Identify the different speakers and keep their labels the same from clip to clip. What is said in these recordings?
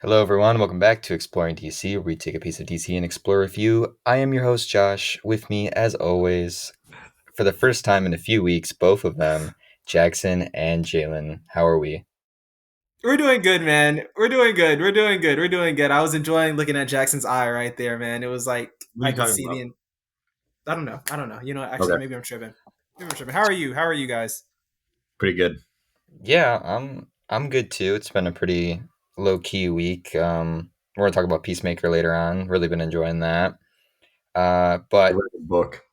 Speaker 1: Hello, everyone. Welcome back to Exploring DC, where we take a piece of DC and explore with you. I am your host, Josh. With me, as always, for the first time in a few weeks, both of them, Jackson and Jalen. How are we?
Speaker 2: We're doing good, man. We're doing good. We're doing good. We're doing good. I was enjoying looking at Jackson's eye right there, man. It was like
Speaker 3: What are
Speaker 2: I
Speaker 3: you
Speaker 2: could
Speaker 3: talking
Speaker 2: see
Speaker 3: about?
Speaker 2: the. I don't know. I don't know. Actually,
Speaker 3: Okay,
Speaker 2: maybe I'm tripping. Maybe I'm tripping. How are you? How are you guys?
Speaker 3: pretty good.
Speaker 1: Yeah, I'm good too. It's been a pretty low key week. We're gonna talk about Peacemaker later on. Really been enjoying that.
Speaker 3: I
Speaker 1: But
Speaker 3: read the book.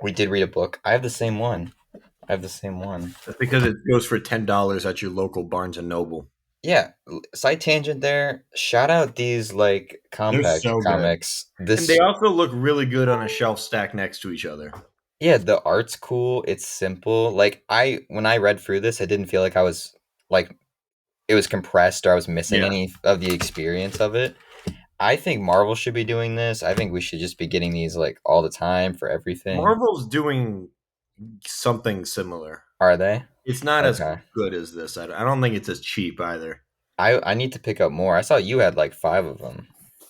Speaker 1: we did read a book. I have the same one. I have the same one.
Speaker 3: That's because it goes for $10 at your local Barnes and Noble.
Speaker 1: Yeah, side tangent there. Shout out these like
Speaker 3: They're
Speaker 1: compact
Speaker 3: so good,
Speaker 1: comics.
Speaker 3: and they
Speaker 1: This
Speaker 3: also look really good on a shelf stacked next to each other.
Speaker 1: Yeah, the art's cool. It's simple. Like when I read through this, I didn't feel like I was like it was compressed or I was missing
Speaker 3: Yeah,
Speaker 1: any of the experience of it. I think Marvel should be doing this. I think we should just be getting these like all the time for everything.
Speaker 3: Marvel's doing something similar.
Speaker 1: Are they?
Speaker 3: It's not as
Speaker 1: Okay.
Speaker 3: good as this. I don't think it's as cheap either.
Speaker 1: I need to pick up more. I saw you had like 5 of them.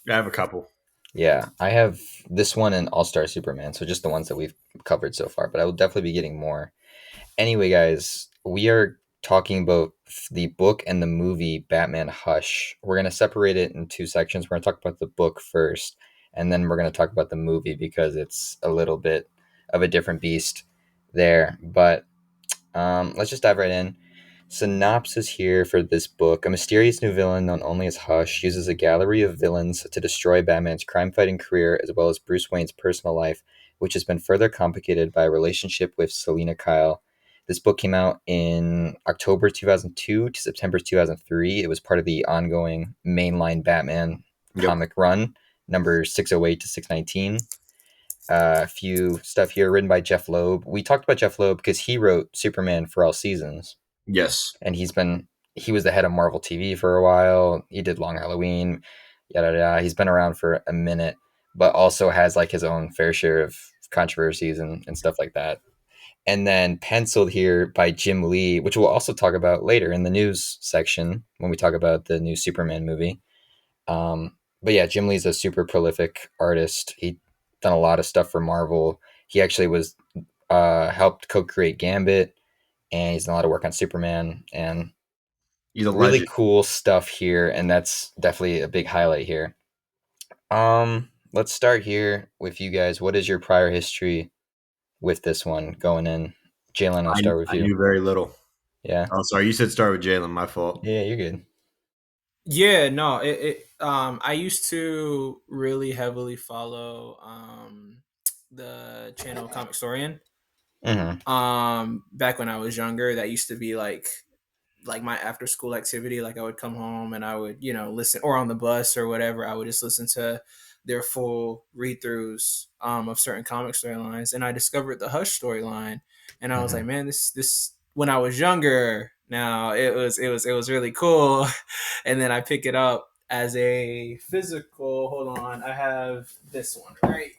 Speaker 3: I have a couple.
Speaker 1: Yeah, I have this one and All-Star Superman, so just the ones that we've covered so far, but I will definitely be getting more. Anyway, guys, we are talking about the book and the movie Batman Hush. We're going to separate it in two sections. We're going to talk about the book first, and then we're going to talk about the movie because it's a little bit of a different beast there. But let's just dive right in. Synopsis here for this book. A mysterious new villain known only as Hush uses a gallery of villains to destroy Batman's crime fighting career as well as Bruce Wayne's personal life, which has been further complicated by a relationship with Selina Kyle. This book came out in October 2002 to September 2003. It was part of the ongoing mainline Batman
Speaker 3: Yep.
Speaker 1: comic run, number 608 to 619. A few stuff here written by Jeff Loeb. We talked about Jeff Loeb because he wrote Superman for all seasons,
Speaker 3: Yes.
Speaker 1: and he was the head of Marvel TV for a while. He did Long Halloween, yada yada. He's been around for a minute, but also has like his own fair share of controversies and stuff like that. And then penciled here by Jim Lee, which we'll also talk about later in the news section when we talk about the new Superman movie. But yeah, Jim Lee's a super prolific artist. He done a lot of stuff for Marvel. He actually was helped co-create Gambit, and he's done a lot of work on Superman and
Speaker 3: He's a
Speaker 1: really
Speaker 3: legend.
Speaker 1: cool stuff here. And that's definitely a big highlight here. Let's start here with you guys. What is your prior history with this one going in? Jalen, I'll
Speaker 3: I,
Speaker 1: start with
Speaker 3: I
Speaker 1: you.
Speaker 3: knew very little.
Speaker 1: Yeah,
Speaker 3: Oh, sorry. You said start with Jalen. My fault.
Speaker 1: yeah, you're good.
Speaker 2: Yeah, no. I used to really heavily follow the channel Comic Storian.
Speaker 1: Mm-hmm.
Speaker 2: Back when I was younger, that used to be like my after school activity. Like I would come home and I would, listen, or on the bus or whatever, I would just listen to their full read throughs of certain comic storylines. And I discovered the Hush storyline, and I was
Speaker 1: Mm-hmm.
Speaker 2: like, man, this when I was younger. Now it was really cool, and then I pick it up as a physical. Hold on, I have this one right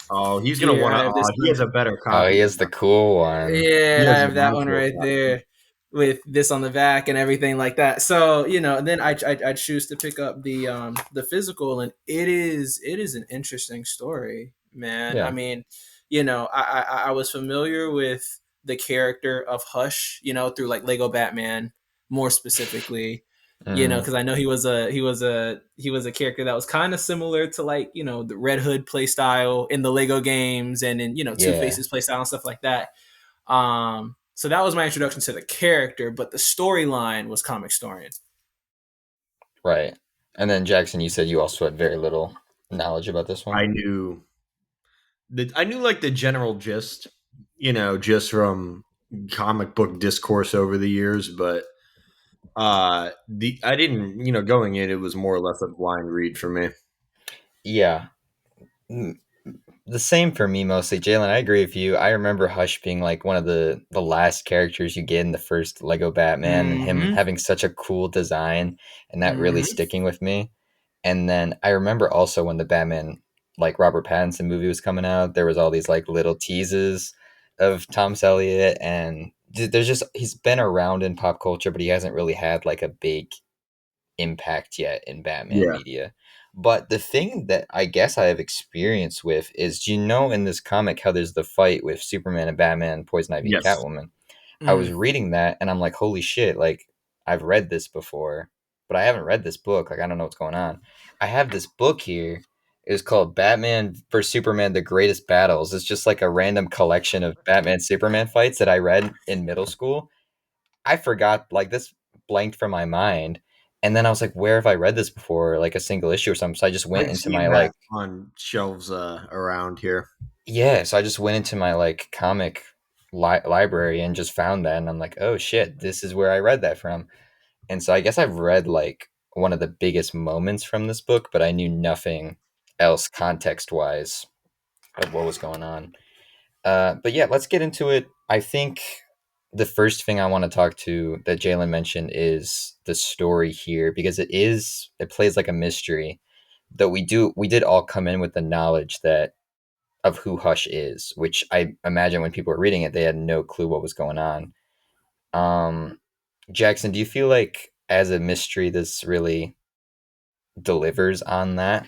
Speaker 3: Oh, he's gonna
Speaker 2: here.
Speaker 3: want
Speaker 2: I
Speaker 3: to.
Speaker 2: have this
Speaker 3: Oh, he
Speaker 2: one.
Speaker 3: has a better
Speaker 1: Oh, he
Speaker 3: copy than
Speaker 1: is the
Speaker 3: mine.
Speaker 1: cool one.
Speaker 3: He
Speaker 2: Yeah, I
Speaker 3: has a
Speaker 2: have that one
Speaker 3: nicer
Speaker 2: right
Speaker 3: copy.
Speaker 2: there with this on the back and everything like that. So then I choose to pick up the physical, and it is an interesting story, man. I
Speaker 1: Yeah.
Speaker 2: mean, I was familiar with the character of Hush, through like Lego Batman more specifically.
Speaker 1: Mm-hmm.
Speaker 2: Because I know he was a character that was kind of similar to like the Red Hood play style in the Lego games, and in Two
Speaker 1: Yeah.
Speaker 2: Faces play style and stuff like that. So that was my introduction to the character, but the storyline was Comic Storian.
Speaker 1: Right. And then Jackson, you said you also had very little knowledge about this one.
Speaker 3: I knew I knew like the general gist, just from comic book discourse over the years, but the I didn't, going in, it was more or less a blind read for me.
Speaker 1: Yeah. Mm, the same for me mostly. Jalen, I agree with you. I remember Hush being like one of the last characters you get in the first Lego Batman and him
Speaker 2: Mm-hmm.
Speaker 1: having such a cool design and that really
Speaker 2: Mm-hmm.
Speaker 1: sticking with me. And then I remember also when the Batman like Robert Pattinson movie was coming out, there was all these like little teases of Tom Selleck and there's just he's been around in pop culture, but he hasn't really had like a big impact yet in Batman
Speaker 3: Yeah.
Speaker 1: media. But the thing that I guess I have experience with is, do you know in this comic how there's the fight with Superman and Batman, Poison Ivy and
Speaker 3: Yes.
Speaker 1: Catwoman? I was
Speaker 2: Mm.
Speaker 1: reading that and I'm like, holy shit, like I've read this before, but I haven't read this book. Like I don't know what's going on. I have this book here. It's called Batman vs Superman: The Greatest Battles. It's just like a random collection of Batman Superman fights that I read in middle school. I forgot, like, this blanked from my mind. And then I was like, where have I read this before? Like a single issue or something. So I just went
Speaker 3: I've
Speaker 1: into
Speaker 3: seen
Speaker 1: my
Speaker 3: that
Speaker 1: like
Speaker 3: on shelves around here.
Speaker 1: yeah, so I just went into my like comic library and just found that and I'm like, "Oh shit, this is where I read that from." And so I guess I've read like one of the biggest moments from this book, but I knew nothing else context-wise of what was going on. But yeah, let's get into it. I think the first thing I want to talk to that Jalen mentioned is the story here because it plays like a mystery. Though we did all come in with the knowledge that of who Hush is, which I imagine when people were reading it, they had no clue what was going on. Um, Jackson, do you feel like as a mystery this really delivers on that?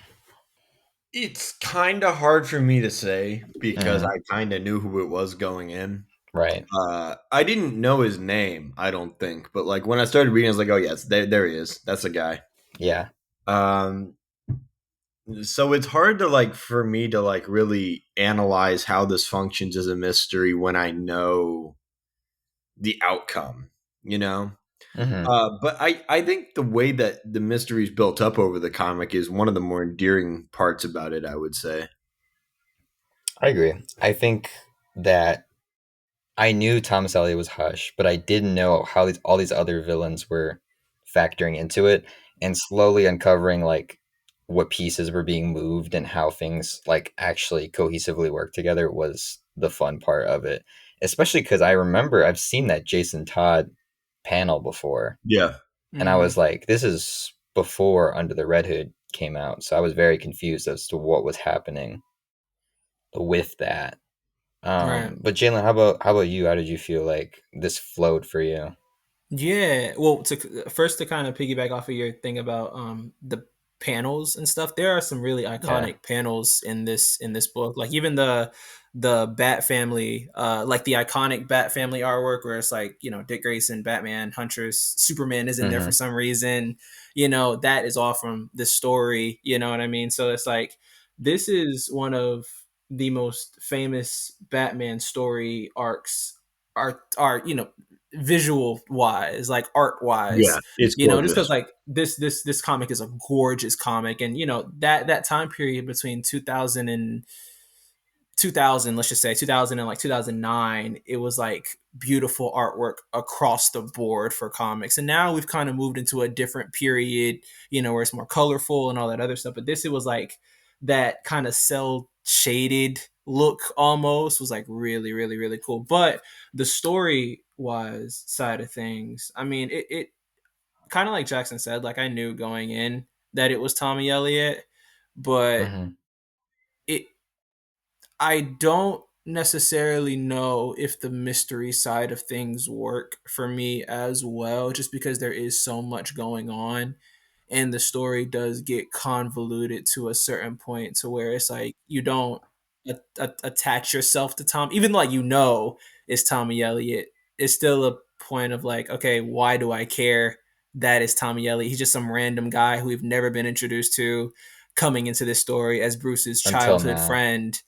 Speaker 3: It's kind of hard for me to say because
Speaker 1: Hmm.
Speaker 3: I kind of knew who it was going in.
Speaker 1: Right.
Speaker 3: I didn't know his name, I don't think, but like when I started reading, I was like, "Oh yes, there he is. That's a guy."
Speaker 1: Yeah.
Speaker 3: Um, so it's hard to like for me to like really analyze how this functions as a mystery when I know the outcome. You know,
Speaker 1: Hmm.
Speaker 3: but I think the way that the mystery's built up over the comic is one of the more endearing parts about it. I would say.
Speaker 1: I agree. I think that I knew Thomas Elliot was Hush, but I didn't know how all these other villains were factoring into it, and slowly uncovering like what pieces were being moved and how things like actually cohesively work together was the fun part of it. Especially because I remember I've seen that Jason Todd panel before,
Speaker 3: Yeah.
Speaker 1: and I
Speaker 2: Mm.
Speaker 1: was like, this is before Under the Red Hood came out, so I was very confused as to what was happening with that.
Speaker 2: Right.
Speaker 1: But Jalen, how about you? How did you feel like this flowed for you?
Speaker 2: Yeah. Well, to first to kind of piggyback off of your thing about the panels and stuff, there are some really
Speaker 1: Yeah.
Speaker 2: iconic panels in this book. Like even the Bat family, like the iconic Bat family artwork where it's like, you know, Dick Grayson, Batman, Huntress, Superman is in there for
Speaker 1: Mm-hmm.
Speaker 2: some reason. You know, that is all from this story, you know what I mean? So it's like this is one of the most famous Batman story arcs are you know visual wise, like art
Speaker 3: Yeah,
Speaker 2: wise,
Speaker 3: it's
Speaker 2: you know, just because
Speaker 3: gorgeous.
Speaker 2: like this comic is a gorgeous comic, and you know that time period between 2000 and 2000, let's just say 2000 and like 2009, it was like beautiful artwork across the board for comics. And now we've kind of moved into a different period, you know, where it's more colorful and all that other stuff. But this, it was like that kind of cell shaded look almost was like really, really, really cool. But the story wise side of things, I mean, it kind of like Jackson said, like I knew going in that it was Tommy Elliott, but
Speaker 1: Mm-hmm.
Speaker 2: it I don't necessarily know if the mystery side of things work for me as well, just because there is so much going on and the story does get convoluted to a certain point to where it's like you don't attach yourself to Tom, even though like you know it's Tommy Elliott. It's still a point of like, okay, why do I care that is Tommy Elliott? He's just some random guy who we've never been introduced to coming into this story as Bruce's
Speaker 1: Until
Speaker 2: childhood
Speaker 1: now.
Speaker 2: friend.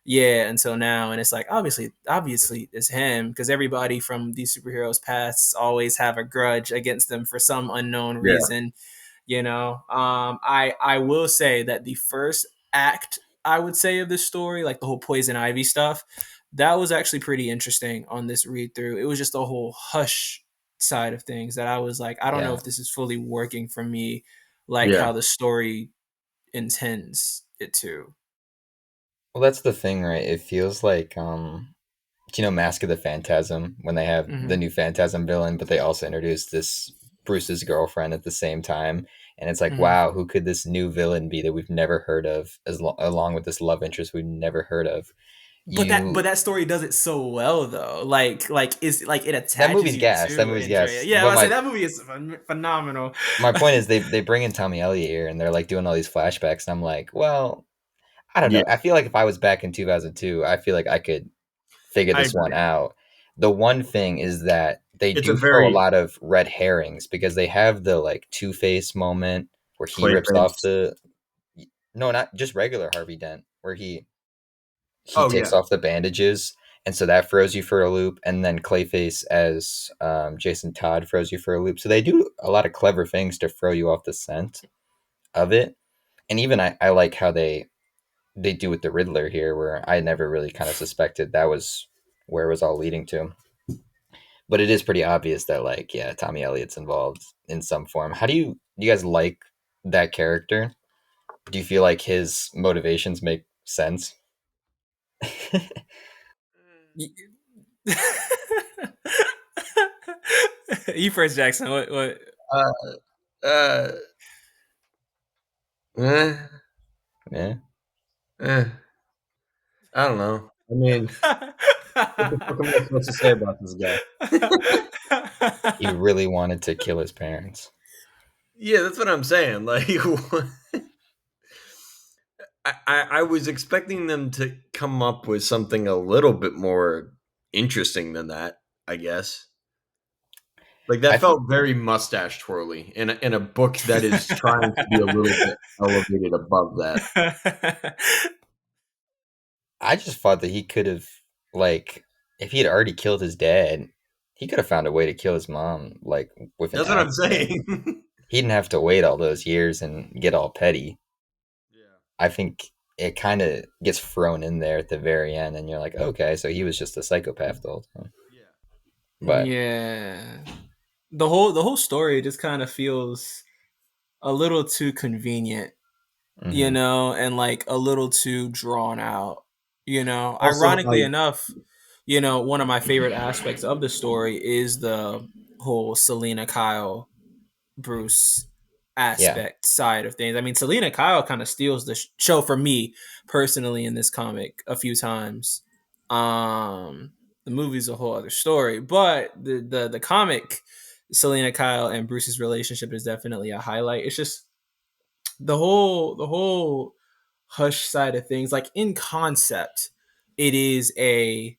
Speaker 2: Yeah, until now, and it's like obviously it's him because everybody from these superheroes pasts always have a grudge against them for some unknown
Speaker 3: Yeah.
Speaker 2: reason, you know. I will say that the first act, I would say, of this story, like the whole Poison Ivy stuff, that was actually pretty interesting on this read through. It was just the whole Hush side of things that I was like, I don't know
Speaker 1: Yeah.
Speaker 2: if this is fully working for me, like
Speaker 3: Yeah.
Speaker 2: how the story intends it to.
Speaker 1: Well, that's the thing, right? It feels like do you know Mask of the Phantasm when they have the
Speaker 2: Mm-hmm.
Speaker 1: new Phantasm villain, but they also introduce this Bruce's girlfriend at the same time, and it's like,
Speaker 2: Mm-hmm.
Speaker 1: wow, who could this new villain be that we've never heard of, along with this love interest we've never heard of? You
Speaker 2: that story does it so well though. Like is like it
Speaker 1: that
Speaker 2: attaches
Speaker 1: movie's
Speaker 2: you
Speaker 1: gas. That
Speaker 2: to
Speaker 1: movie's
Speaker 2: Andrea.
Speaker 1: gas.
Speaker 2: Yeah, I
Speaker 1: But
Speaker 2: was say that movie is phenomenal.
Speaker 1: my point is they bring in Tommy Elliott here and they're like doing all these flashbacks and I'm like, well, I don't
Speaker 3: Yeah,
Speaker 1: know. I feel like if I was back in 2002, I feel like I could figure
Speaker 3: I
Speaker 1: this one
Speaker 3: agree.
Speaker 1: out. The one thing is that they
Speaker 3: It's a
Speaker 1: do throw a
Speaker 3: very
Speaker 1: lot of red herrings because they have the like Two-Face moment where he rips off
Speaker 3: Clayface.
Speaker 1: the no, not just regular Harvey Dent, where he
Speaker 3: Oh
Speaker 1: takes
Speaker 3: yeah,
Speaker 1: off the bandages, and so that throws you for a loop. And then Clayface as Jason Todd throws you for a loop. So they do a lot of clever things to throw you off the scent of it. And even I like how they do with the Riddler here, where I never really kind of suspected that was where it was all leading to. But it is pretty obvious that like yeah, Tommy Elliott's involved in some form. How do you guys like that character? Do you feel like his motivations make sense?
Speaker 2: You first, Jackson. What?
Speaker 3: uh, uh, eh,
Speaker 1: Yeah,
Speaker 3: eh, I don't know. I mean, what the fuck am I supposed to say about this guy?
Speaker 1: he really wanted to kill his parents.
Speaker 3: Yeah, that's what I'm saying. Like, I was expecting them to come up with something a little bit more interesting than that. I guess. Like
Speaker 1: I
Speaker 3: that
Speaker 1: think
Speaker 3: felt very mustache twirly in a book that is trying to be a little bit elevated above that.
Speaker 1: I just thought that he could have like if he had already killed his dad, he could have found a way to kill his mom like with an
Speaker 3: That's what I'm
Speaker 1: accident.
Speaker 3: saying.
Speaker 1: He didn't have to wait all those years and get all petty.
Speaker 3: Yeah.
Speaker 1: I think it kind of gets thrown in there at the very end, and you're like, okay, so he was just a psychopath the whole time.
Speaker 3: Yeah.
Speaker 1: But
Speaker 2: Yeah. The whole story just kind of feels a little too convenient,
Speaker 1: mhm.
Speaker 2: and like a little too drawn out.
Speaker 3: Also,
Speaker 2: Ironically enough, one of my favorite aspects of the story is the whole Selena Kyle Bruce
Speaker 1: Yeah,
Speaker 2: aspect side of things. I mean, Selena Kyle kind of steals the show for me personally in this comic a few times. Um, the movie's a whole other story, but the comic, Selena Kyle and Bruce's relationship is definitely a highlight. It's just the whole hush side of things. Like in concept, it is a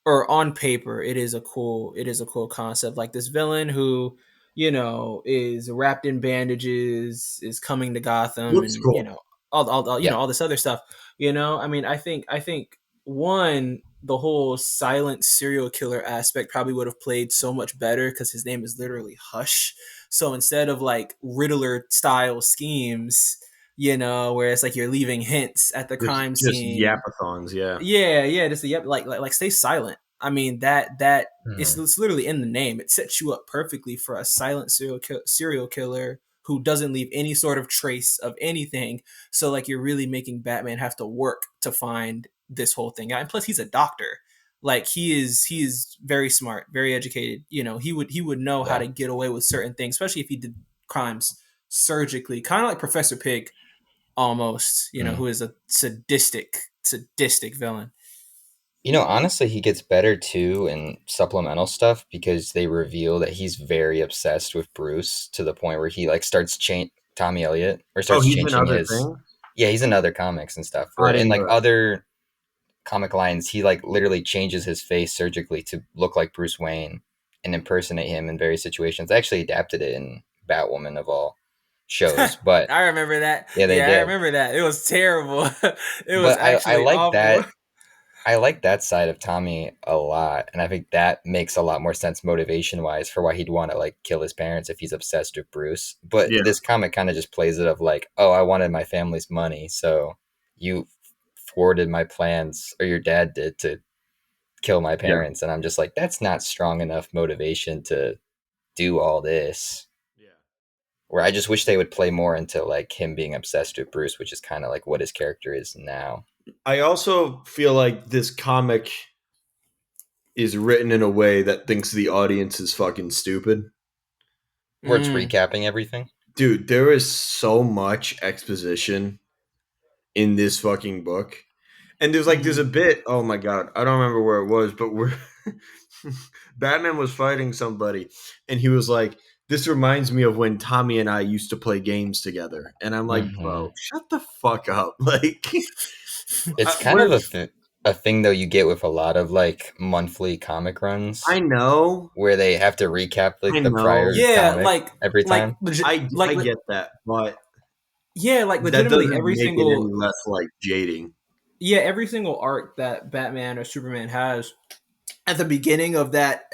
Speaker 2: or on paper it is a cool concept, like this villain who is wrapped in bandages, is coming to Gotham,
Speaker 3: looks
Speaker 2: and
Speaker 3: cool.
Speaker 2: all
Speaker 1: yeah.
Speaker 2: all this other stuff. I mean, I think one, the whole silent serial killer aspect probably would have played so much better because his name is literally Hush. So instead of like Riddler style schemes, where it's like you're leaving hints at the crime
Speaker 3: Just
Speaker 2: scene.
Speaker 3: yapathons. Yeah.
Speaker 2: Yeah, yeah, just yep, like stay silent. I mean that
Speaker 1: Mhm.
Speaker 2: it's literally in the name. It sets you up perfectly for a silent serial killer who doesn't leave any sort of trace of anything. So like you're really making Batman have to work to find this whole thing out. And plus he's a doctor. Like he is very smart, very educated. He would know how
Speaker 1: Yeah.
Speaker 2: to get away with certain things, especially if he did crimes surgically, kind of like Professor Pig almost,
Speaker 1: Mm.
Speaker 2: who is a sadistic villain.
Speaker 1: Honestly, he gets better too in supplemental stuff because they reveal that he's very obsessed with Bruce to the point where he like starts change Tommy Elliott or
Speaker 3: Oh,
Speaker 1: starts
Speaker 3: he's in
Speaker 1: changing
Speaker 3: other
Speaker 1: his.
Speaker 3: things.
Speaker 1: Yeah, he's in other comics and stuff.
Speaker 3: Oh,
Speaker 1: Where
Speaker 3: I
Speaker 1: in
Speaker 3: didn't
Speaker 1: like
Speaker 3: know that.
Speaker 1: other comic lines, he like literally changes his face surgically to look like Bruce Wayne and impersonate him in various situations. I actually adapted it in Batwoman of all shows, but
Speaker 2: I remember that.
Speaker 1: yeah, they
Speaker 2: Yeah, I
Speaker 1: did.
Speaker 2: remember that. It was terrible. It was
Speaker 1: But I
Speaker 2: actually
Speaker 1: like
Speaker 2: awful.
Speaker 1: that I like that side of Tommy a lot, and I think that makes a lot more sense motivation wise for why he'd want to like kill his parents if he's obsessed with Bruce. But
Speaker 3: Yeah.
Speaker 1: this comic kind of just plays it of like, oh, I wanted my family's money, so you thwarted my plans, or your dad did to kill my
Speaker 3: Yeah.
Speaker 1: parents, and I'm just like, that's not strong enough motivation to do all this.
Speaker 3: Yeah.
Speaker 1: Where I just wish they would play more into like him being obsessed with Bruce, which is kind of like what his character is now.
Speaker 3: I also feel like this comic is written in a way that thinks the audience is fucking stupid.
Speaker 1: Where it's
Speaker 2: Mm.
Speaker 1: recapping everything.
Speaker 3: Dude, there is so much exposition in this fucking book. And there's a
Speaker 2: Mhm.
Speaker 3: bit. Oh my god, I don't remember where it was, but where Batman was fighting somebody, and he was like, "This reminds me of when Tommy and I used to play games together." And I'm like,
Speaker 1: Hmm.
Speaker 3: "Bro, shut the fuck up!" Like,
Speaker 1: It's kind
Speaker 3: we're
Speaker 1: of a thing though you get with a lot of like monthly comic runs
Speaker 3: I know,
Speaker 1: where they have to recap
Speaker 3: I
Speaker 1: like the prior
Speaker 3: know,
Speaker 2: Yeah,
Speaker 1: comic every
Speaker 2: like
Speaker 1: time.
Speaker 3: I get that, but
Speaker 2: yeah, like
Speaker 3: that
Speaker 2: legitimately
Speaker 3: doesn't
Speaker 2: every
Speaker 3: make it any
Speaker 2: single
Speaker 3: less like jading.
Speaker 2: yeah, every single arc that Batman or Superman has at the beginning of that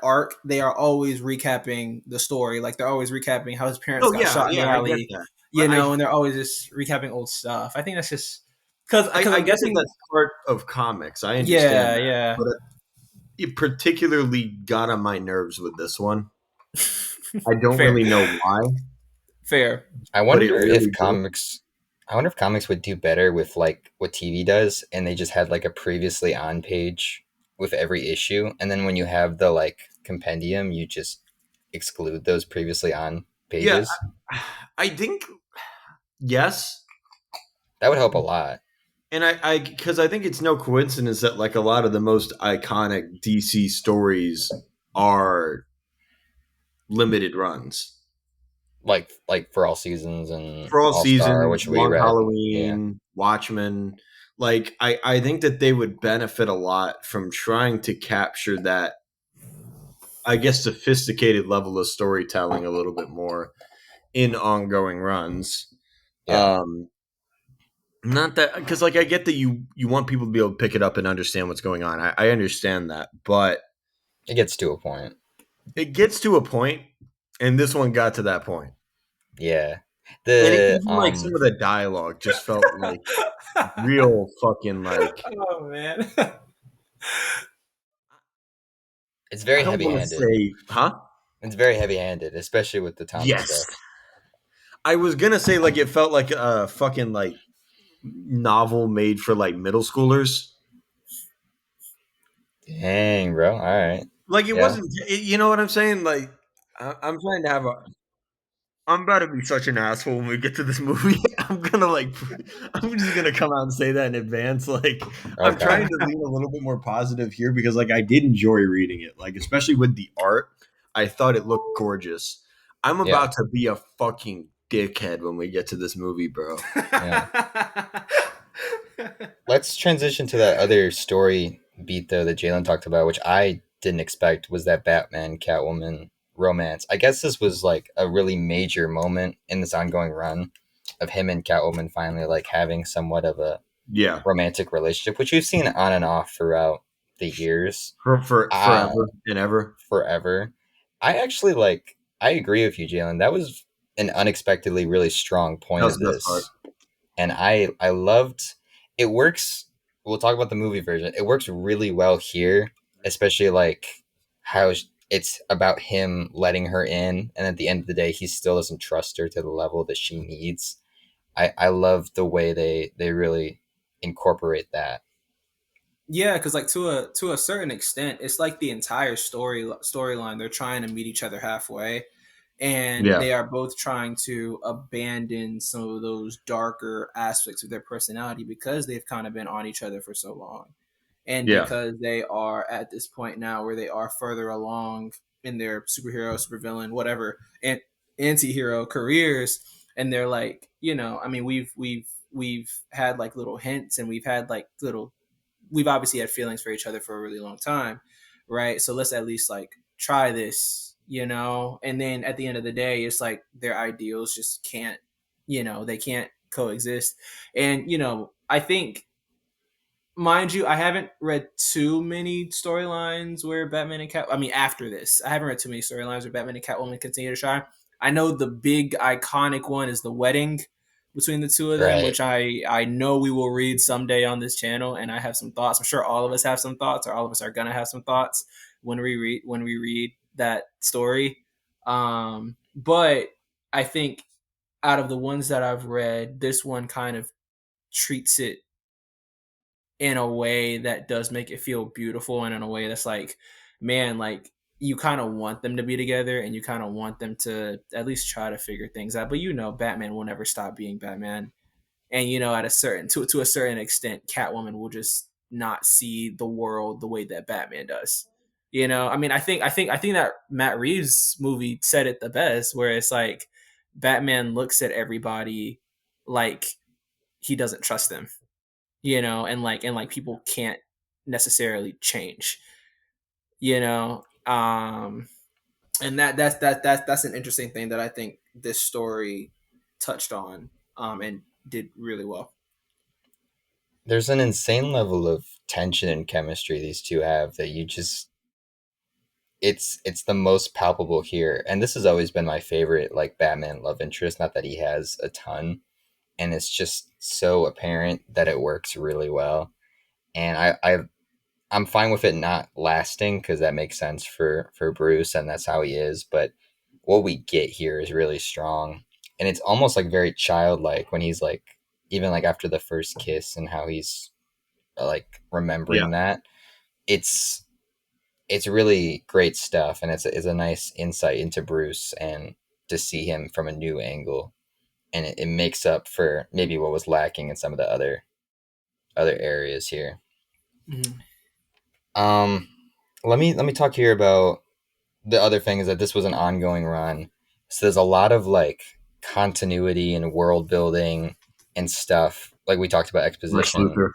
Speaker 2: arc, they are always recapping the story. Like they're always recapping how his parents
Speaker 3: Oh
Speaker 2: got
Speaker 3: yeah,
Speaker 2: shot in the
Speaker 3: yeah, I get
Speaker 2: alley,
Speaker 3: that.
Speaker 2: you know, and they're always just recapping old stuff. I think that's just because
Speaker 3: I
Speaker 2: I'm
Speaker 3: get that
Speaker 2: guessing
Speaker 3: that's part of comics. I understand
Speaker 2: yeah,
Speaker 3: that,
Speaker 2: yeah.
Speaker 3: but it particularly got on my nerves with this one. I don't
Speaker 2: Fair.
Speaker 3: really know why,
Speaker 2: Fair.
Speaker 1: I
Speaker 3: but it
Speaker 1: wonder if
Speaker 3: really did.
Speaker 1: comics I wonder if comics would do better with like what TV does and they just had like a previously on page with every issue and then when you have the like compendium you just exclude those previously on
Speaker 3: Yeah,
Speaker 1: pages.
Speaker 3: I think yes,
Speaker 1: That would help a lot.
Speaker 3: and because I think it's no coincidence that like a lot of the most iconic DC stories are limited runs
Speaker 1: Like for all seasons and
Speaker 3: for all
Speaker 1: All Star,
Speaker 3: seasons,
Speaker 1: which we
Speaker 3: Long
Speaker 1: read. Yeah.
Speaker 3: Halloween, Watchmen. Like I think that they would benefit a lot from trying to capture that, I guess, sophisticated level of storytelling a little bit more in ongoing runs.
Speaker 1: Yeah.
Speaker 3: Um, Not that because like I get that you want people to be able to pick it up and understand what's going on. I understand that, but
Speaker 1: It gets to a point.
Speaker 3: it gets to a point, and this one got to that point.
Speaker 1: Yeah.
Speaker 3: And
Speaker 1: The
Speaker 3: even like some of the dialogue just felt like real fucking like
Speaker 2: Oh man.
Speaker 1: it's
Speaker 3: I
Speaker 1: very
Speaker 3: don't want to
Speaker 1: heavy-handed.
Speaker 3: say, huh?
Speaker 1: It's very heavy-handed, especially with the Tommy
Speaker 3: Yes.
Speaker 1: stuff.
Speaker 3: I was gonna say like it felt like a fucking like novel made for like middle schoolers.
Speaker 1: Dang, bro. All right.
Speaker 3: Like it
Speaker 1: Yeah.
Speaker 3: wasn't, you know what I'm saying? Like I'm trying to have a. I'm about to be such an asshole when we get to this movie. I'm gonna like, I'm just gonna come out and say that in advance. Like, I'm trying
Speaker 1: Okay.
Speaker 3: to lean a little bit more positive here because, like, I did enjoy reading it. Like, especially with the art, I thought it looked gorgeous. I'm
Speaker 1: Yeah.
Speaker 3: about to be a fucking dickhead when we get to this movie, bro.
Speaker 1: Yeah. Let's transition to that other story beat though that Jalen talked about, which I didn't expect was that Batman Catwoman romance. I guess this was like a really major moment in this ongoing run of him and Catwoman finally like having somewhat of a
Speaker 3: Yeah,
Speaker 1: romantic relationship, which we've seen on and off throughout the years.
Speaker 3: for
Speaker 1: Uh
Speaker 3: forever and ever.
Speaker 1: forever. I actually like I agree with you, Jalen. That was an unexpectedly really strong
Speaker 3: That
Speaker 1: point
Speaker 3: was
Speaker 1: of
Speaker 3: the best part.
Speaker 1: this. And I loved it works we'll talk about the movie version. It works really well here, especially like how it's about him letting her in and at the end of the day he still doesn't trust her to the level that she needs. I love the way they really incorporate that.
Speaker 2: Yeah, because like to a certain extent, it's like the entire storyline. They're trying to meet each other halfway, and
Speaker 3: Yeah,
Speaker 2: they are both trying to abandon some of those darker aspects of their personality because they've kind of been on each other for so long, and
Speaker 3: yeah.
Speaker 2: because they are at this point now where they are further along in their superhero, supervillain, whatever, and anti-hero careers, and they're like, I mean, we've had like little hints, and we've obviously had feelings for each other for a really long time, right? So let's at least like try this, And then at the end of the day, it's like their ideals just can't, they can't coexist. And I think, mind you, I haven't read too many storylines where Batman and Cat. I mean, after this, I haven't read too many storylines where Batman and Catwoman continue to shine. I know the big iconic one is the wedding between the two of them,
Speaker 1: Right.
Speaker 2: which I know we will read someday on this channel, and I have some thoughts. I'm sure all of us have some thoughts, or all of us are gonna have some thoughts when we read that story. But I think out of the ones that I've read, this one kind of treats it in a way that does make it feel beautiful, and in a way that's like, man, like you kind of want them to be together, and you kind of want them to at least try to figure things out. But Batman will never stop being Batman, and at a certain to a certain extent, Catwoman will just not see the world the way that Batman does. I mean, I think that Matt Reeves movie said it the best, where it's like Batman looks at everybody like he doesn't trust them, and like people can't necessarily change, you know. And that's an interesting thing that I think this story touched on, and did really well.
Speaker 1: There's an insane level of tension and chemistry these two have that you just it's the most palpable here. And this has always been my favorite like Batman love interest, not that he has a ton, and it's just so apparent that it works really well. And I'm fine with it not lasting because that makes sense for Bruce and that's how he is. But what we get here is really strong, and it's almost like very childlike when he's like even like after the first kiss and how he's like
Speaker 3: Yeah.
Speaker 1: remembering that. It's it's really great stuff, and it's a nice insight into Bruce and to see him from a new angle, and it makes up for maybe what was lacking in some of the other areas here.
Speaker 2: Mhm.
Speaker 1: Um, let me talk here about the other thing is that this was an ongoing run. So there's a lot of like continuity and world building and stuff. Like we talked about
Speaker 3: Lex
Speaker 1: exposition.
Speaker 3: Luthor.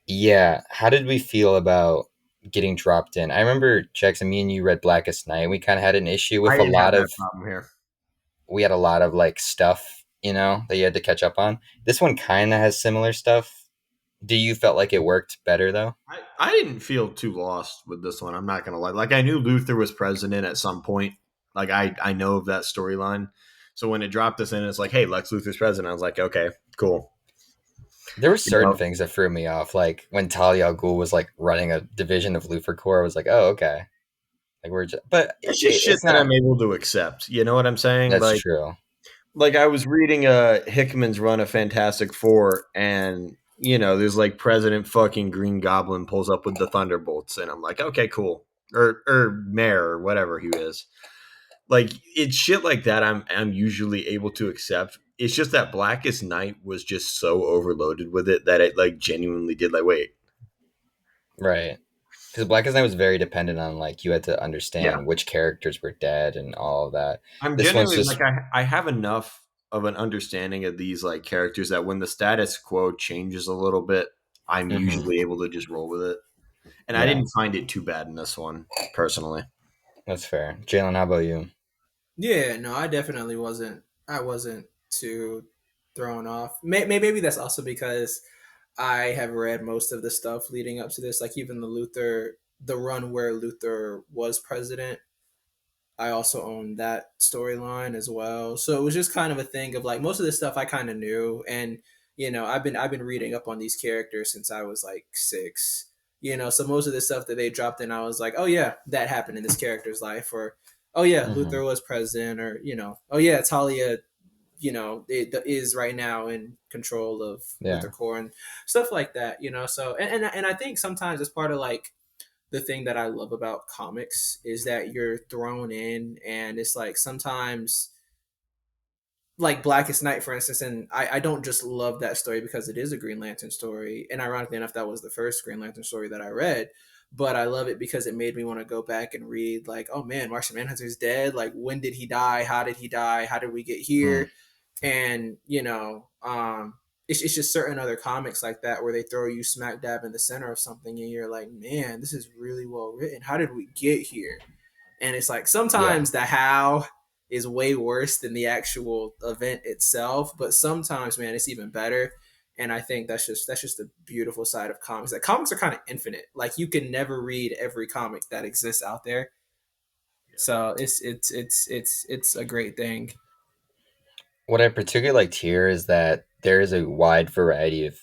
Speaker 1: Yeah. How did we feel about getting dropped in? I remember Jackson, me and you read Blackest Night. We kind of had an issue
Speaker 3: I
Speaker 1: with a
Speaker 3: didn't have
Speaker 1: lot
Speaker 3: that
Speaker 1: of
Speaker 3: problem here.
Speaker 1: we had a lot of like stuff, that you had to catch up on. This one kind of has similar stuff. Do you felt like it worked better though?
Speaker 3: I didn't feel too lost with this one. I'm not gonna lie. Like I knew Luthor was president at some point. Like I know of that storyline. So when it dropped us in, it's like, hey, Lex Luthor's president. I was like, okay, cool.
Speaker 1: There were
Speaker 3: You
Speaker 1: certain
Speaker 3: know,
Speaker 1: things that threw me off, like when Talia al Ghul was like running a division of Luthor Corps. I was like, oh, okay, like we're just, but
Speaker 3: it's just shit
Speaker 1: it's
Speaker 3: that
Speaker 1: not.
Speaker 3: I'm able to accept. You know what I'm saying?
Speaker 1: That's
Speaker 3: Like
Speaker 1: true.
Speaker 3: I was reading Hickman's run of Fantastic Four, and there's like President fucking Green Goblin pulls up with the Thunderbolts, and I'm like, okay, cool, or Mayor or whatever he is. Like it's shit like that. I'm usually able to accept. It's just that Blackest Night was just so overloaded with it that it like genuinely did like wait,
Speaker 1: Right. Because Blackest Night was very dependent on like you had to
Speaker 3: yeah.
Speaker 1: understand which characters were dead and all of that.
Speaker 3: I'm
Speaker 1: This one's
Speaker 3: genuinely like
Speaker 1: just
Speaker 3: I have enough of an understanding of these like characters that when the status quo changes a little bit, I'm
Speaker 1: hmm
Speaker 3: usually able to just roll with it. And I
Speaker 1: yeah,
Speaker 3: didn't find it too bad in this one, personally.
Speaker 1: that's fair. Jalen, how about you?
Speaker 2: Yeah, no, I definitely wasn't. I wasn't too thrown off. Maybe that's also because I have read most of the stuff leading up to this, like even the run where Luther was president. I also own that storyline as well. So it was just kind of a thing of like most of this stuff I kind of knew, and I've been reading up on these characters since I was like 6. So most of the stuff that they dropped in, I was like, oh yeah, that happened in this character's life, or oh yeah,
Speaker 1: hmm
Speaker 2: Luther was president, or oh yeah, Talia, is right now in control of
Speaker 1: Yeah.
Speaker 2: Luther Core and stuff like that. So and I think sometimes it's part of like the thing that I love about comics is that you're thrown in, and it's like sometimes like Blackest Night, for instance, and I don't just love that story because it is a Green Lantern story, and ironically enough, that was the first Green Lantern story that I read. But I love it because it made me want to go back and read, like, oh man, Martian Manhunter's dead. Like, when did he die? How did he die? How did we get
Speaker 1: Mm.
Speaker 2: here? And it's just certain other comics like that where they throw you smack dab in the center of something, and you're like, man, this is really well written. How did we get here? And it's like
Speaker 1: Yeah.
Speaker 2: sometimes the how is way worse than the actual event itself, but sometimes, man, it's even better. And I think that's just the beautiful side of comics. Like comics are kind of infinite. Like you can never read every comic that exists out there.
Speaker 3: Yeah.
Speaker 2: So it's a great thing.
Speaker 1: What I particularly liked here is that there is a wide variety of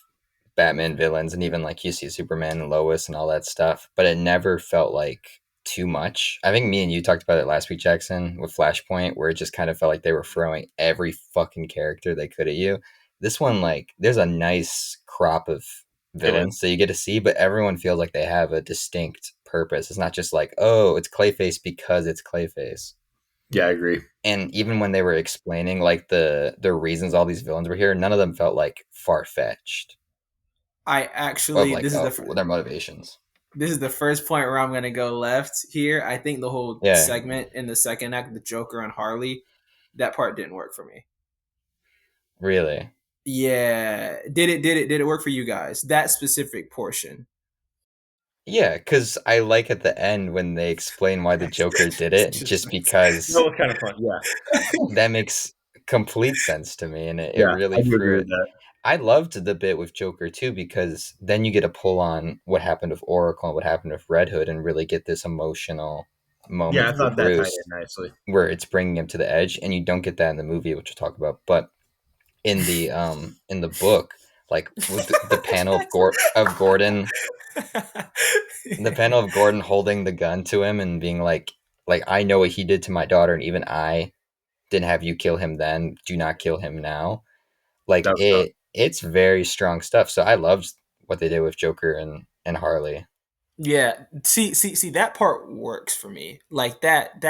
Speaker 1: Batman villains, and even like you see Superman and Lois and all that stuff, but it never felt like too much. I think me and you talked about it last week, Jackson, with Flashpoint, where it just kind of felt like they were throwing every fucking character they could at you. This one, like, there's a nice crop of
Speaker 3: It is.
Speaker 1: villains that you get to see, but everyone feels like they have a distinct purpose. It's not just like, oh, it's Clayface because it's Clayface.
Speaker 3: Yeah, I agree.
Speaker 1: And even when they were explaining like the reasons all these villains were here, none of them felt like far fetched
Speaker 2: I
Speaker 1: of
Speaker 2: actually
Speaker 1: like their motivations.
Speaker 2: this is the first point where I'm gonna go left here. I think the whole
Speaker 1: Yeah,
Speaker 2: segment in the second act, the Joker and Harley, that part didn't work for me.
Speaker 1: really.
Speaker 2: Yeah, did it work for you guys? That specific portion.
Speaker 1: Yeah, because I like at the end when they explain why the Joker did
Speaker 2: It's
Speaker 1: it,
Speaker 2: just
Speaker 1: just
Speaker 2: nice.
Speaker 3: That
Speaker 1: because
Speaker 3: was kind of fun. Yeah,
Speaker 1: that makes complete sense to me, and it
Speaker 3: yeah, I
Speaker 1: really
Speaker 3: do
Speaker 1: threw
Speaker 3: agree with
Speaker 1: it.
Speaker 3: that.
Speaker 1: I loved the bit with Joker too because then you get a pull on what happened with Oracle and what happened with Red Hood, and really get this emotional
Speaker 3: Yeah,
Speaker 1: moment
Speaker 3: I
Speaker 1: for
Speaker 3: thought that tied
Speaker 1: Bruce
Speaker 3: in nicely.
Speaker 1: where it's bringing him to the edge, and you don't get that in the movie, which we'll talk about. But in the book, like with the panel of Gordon, the panel of Gordon holding the gun to him and being like I know what he did to my daughter, and even I didn't have you kill him then. Do not kill him now. Like
Speaker 3: That was tough.
Speaker 1: it's very strong stuff. So I loved what they did with Joker and Harley.
Speaker 2: Yeah, see that part works for me. Like that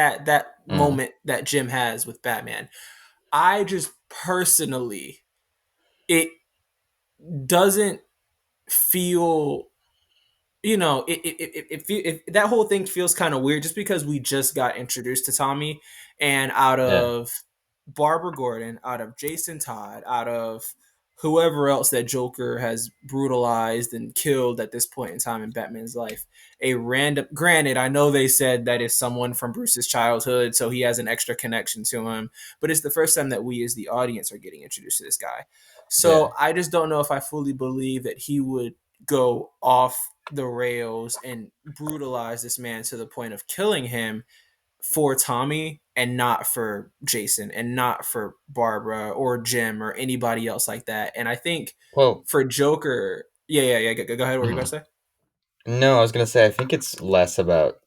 Speaker 1: Mm,
Speaker 2: moment that Jim has with Batman. I just personally, it doesn't feel, that whole thing feels kind of weird just because we just got introduced to Tommy, and out
Speaker 1: yeah.
Speaker 2: of Barbara Gordon, out of Jason Todd, out of whoever else that Joker has brutalized and killed at this point in time in Batman's life, a random, granted, I know they said that is someone from Bruce's childhood, so he has an extra connection to him, but it's the first time that we as the audience are getting introduced to this guy.
Speaker 1: Yeah.
Speaker 2: So I just don't know if I fully believe that he would go off the rails and brutalize this man to the point of killing him for Tommy and not for Jason and not for Barbara or Jim or anybody else like that. And I think
Speaker 1: Well,
Speaker 2: for Joker, yeah. Go ahead. What were you about
Speaker 1: mhm.
Speaker 2: to say?
Speaker 1: No, I was gonna say I think it's less about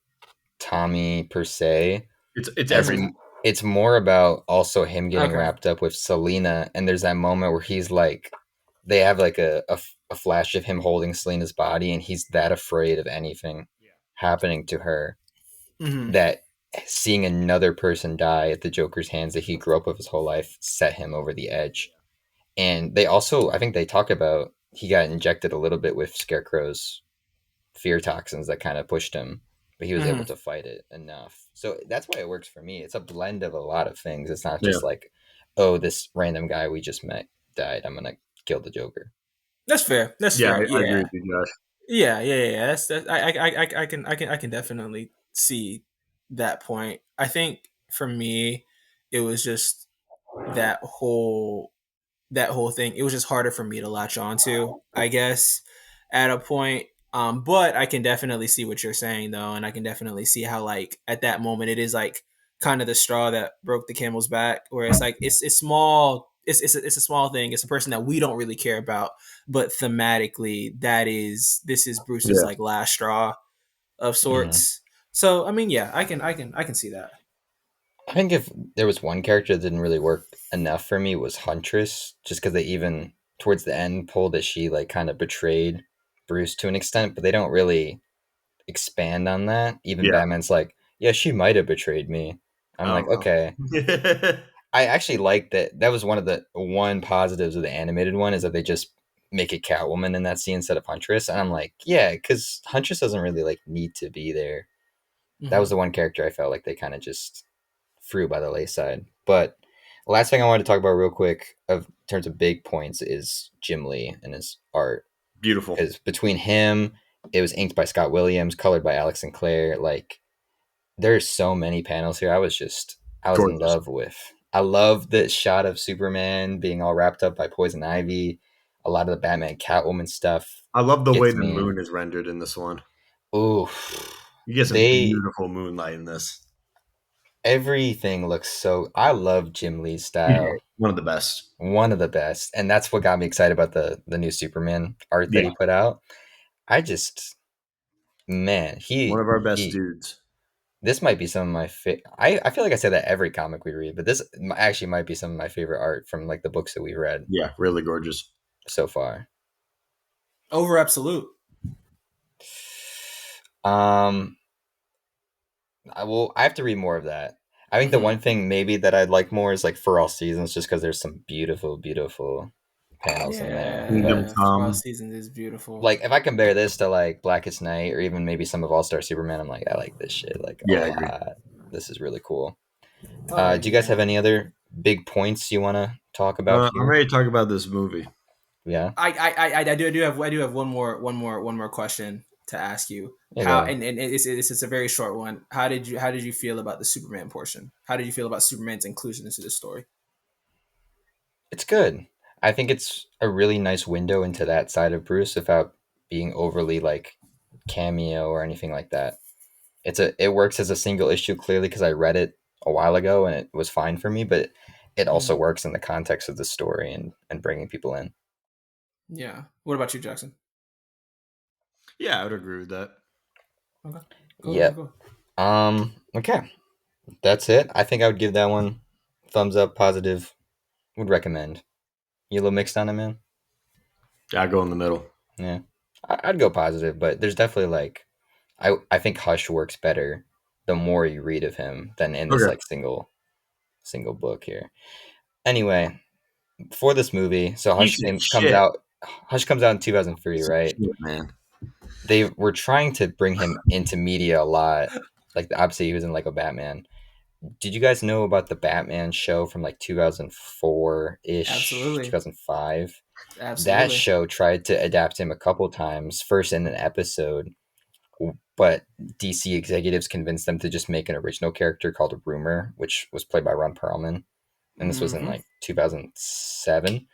Speaker 1: Tommy per se,
Speaker 3: It's
Speaker 1: as
Speaker 2: Mm-hmm.
Speaker 3: everything.
Speaker 1: it's more about also him getting
Speaker 2: Okay.
Speaker 1: wrapped up with Selena. And there's that moment where he's like, they have like a flash of him holding Selena's body, and he's that afraid of anything happening to her
Speaker 2: Mm-hmm.
Speaker 1: that seeing another person die at the Joker's hands that he grew up with his whole life set him over the edge. And they also, I think they talk about he got injected a little bit with Scarecrow's fear toxins that kind of pushed him, but he was able
Speaker 2: Mm-hmm.
Speaker 1: to fight it enough. So that's why it works for me. It's a blend of a lot of things. It's not
Speaker 3: Yeah,
Speaker 1: just like, oh, this random guy we just met died. I'm gonna kill the Joker.
Speaker 2: That's fair. That's
Speaker 3: yeah,
Speaker 2: fair.
Speaker 3: I agree
Speaker 2: Yeah.
Speaker 3: with you, Josh.
Speaker 2: Yeah. I can definitely see that point. I think for me, it was just that whole that whole thing. It was just harder for me to latch onto, I guess, at a point. But I can definitely see what you're saying though, and I can definitely see how like at that moment it is like kind of the straw that broke the camel's back, where it's like it's small. It's a small thing. It's a person that we don't really care about, but thematically, this is Bruce's
Speaker 3: Yeah,
Speaker 2: like last straw of
Speaker 1: Mm-hmm.
Speaker 2: sorts. So I mean, yeah, I can see that.
Speaker 1: I think if there was one character that didn't really work enough for me was Huntress, just because they even towards the end pulled that she like kind of betrayed Bruce to an extent, but they don't really expand on that. Even
Speaker 3: yeah.
Speaker 1: Batman's like, yeah, she might have betrayed me. I'm
Speaker 3: I
Speaker 1: like,
Speaker 3: don't know.
Speaker 1: okay. I actually like that. That was one of the one positives of the animated one is that they just make it Catwoman in that scene instead of Huntress, and I'm like, yeah, because Huntress doesn't really like need to be there. That was
Speaker 2: Hmm.
Speaker 1: the one character I felt like they kind of just threw by the wayside. But the last thing I wanted to talk about real quick, of in terms of big points, is Jim Lee and his art.
Speaker 3: Beautiful,
Speaker 1: Because between him, it was inked by Scott Williams, colored by Alex Sinclair. Like there's so many panels here. I was in
Speaker 3: gorgeous.
Speaker 1: love with. I love the shot of Superman being all wrapped up by Poison Ivy. A lot of the Batman Catwoman stuff
Speaker 3: I love the way
Speaker 1: gets
Speaker 3: the
Speaker 1: me.
Speaker 3: moon is rendered in this one.
Speaker 1: Ooh,
Speaker 3: You get some
Speaker 1: they
Speaker 3: beautiful moonlight in this.
Speaker 1: everything looks so. I love Jim Lee's
Speaker 3: Mhm.
Speaker 1: style.
Speaker 3: One of the best.
Speaker 1: One of the best, and that's what got me excited about the new Superman art that
Speaker 3: Yeah,
Speaker 1: he put out. I just man,
Speaker 3: one of our best
Speaker 1: he
Speaker 3: dudes.
Speaker 1: this might be some of my I feel like I say that every comic we read, but this actually might be some of my favorite art from like the books that we read
Speaker 3: Yeah, really gorgeous.
Speaker 1: so far.
Speaker 2: Over Absolute.
Speaker 1: Um, I have to read more of that. I think the
Speaker 2: Hmm.
Speaker 1: one thing maybe that I'd like more is like For All Seasons, just because there's some beautiful, beautiful panels in there. But
Speaker 3: Kingdom
Speaker 2: Yeah, For All
Speaker 3: Come.
Speaker 2: Seasons is beautiful.
Speaker 1: like, if I compare this to like Blackest Night or even maybe some of All Star Superman, I'm like, I like this shit like a
Speaker 3: Yeah, I agree.
Speaker 1: lot. This is really cool.
Speaker 2: Oh
Speaker 1: Do you guys have
Speaker 2: yeah.
Speaker 1: any other big points you want to talk about
Speaker 3: I'm
Speaker 1: here?
Speaker 3: ready to talk about this movie.
Speaker 1: Yeah,
Speaker 2: I do have one more question to ask you.
Speaker 1: yeah, go
Speaker 2: How
Speaker 1: ahead.
Speaker 2: and it's a very short one. How did you feel about the Superman portion? How did you feel about Superman's inclusion into the story?
Speaker 1: It's good. I think it's a really nice window into that side of Bruce without being overly like cameo or anything like that. It works as a single issue clearly because I read it a while ago and it was fine for me, but it also
Speaker 2: Mhm.
Speaker 1: works in the context of the story and bringing people in.
Speaker 2: Yeah. What about you, Jackson?
Speaker 3: Yeah, I would agree with that.
Speaker 2: Okay. Go,
Speaker 1: Yep.
Speaker 2: go.
Speaker 1: Okay. That's it. I think I would give that one thumbs up, positive. Would recommend. You a little mixed on it, man?
Speaker 3: I go in the middle.
Speaker 1: Yeah. I'd go positive, but there's definitely like I think Hush works better the more you read of him than in this
Speaker 3: Okay.
Speaker 1: like single book here. Anyway, for this movie, so
Speaker 3: Piece of shit.
Speaker 1: Hush comes out in 2003,
Speaker 3: Piece of
Speaker 1: right?
Speaker 3: shit, man.
Speaker 1: They were trying to bring him into media a lot. Like obviously he was in Lego Batman. Did you guys know about the Batman show from like 2004-ish,
Speaker 2: Absolutely.
Speaker 1: 2005? That
Speaker 2: Absolutely.
Speaker 1: show tried to adapt him a couple times, first in an episode, but DC executives convinced them to just make an original character called Rumor, which was played by Ron Perlman, and this was in
Speaker 2: Hmm.
Speaker 1: like 2007.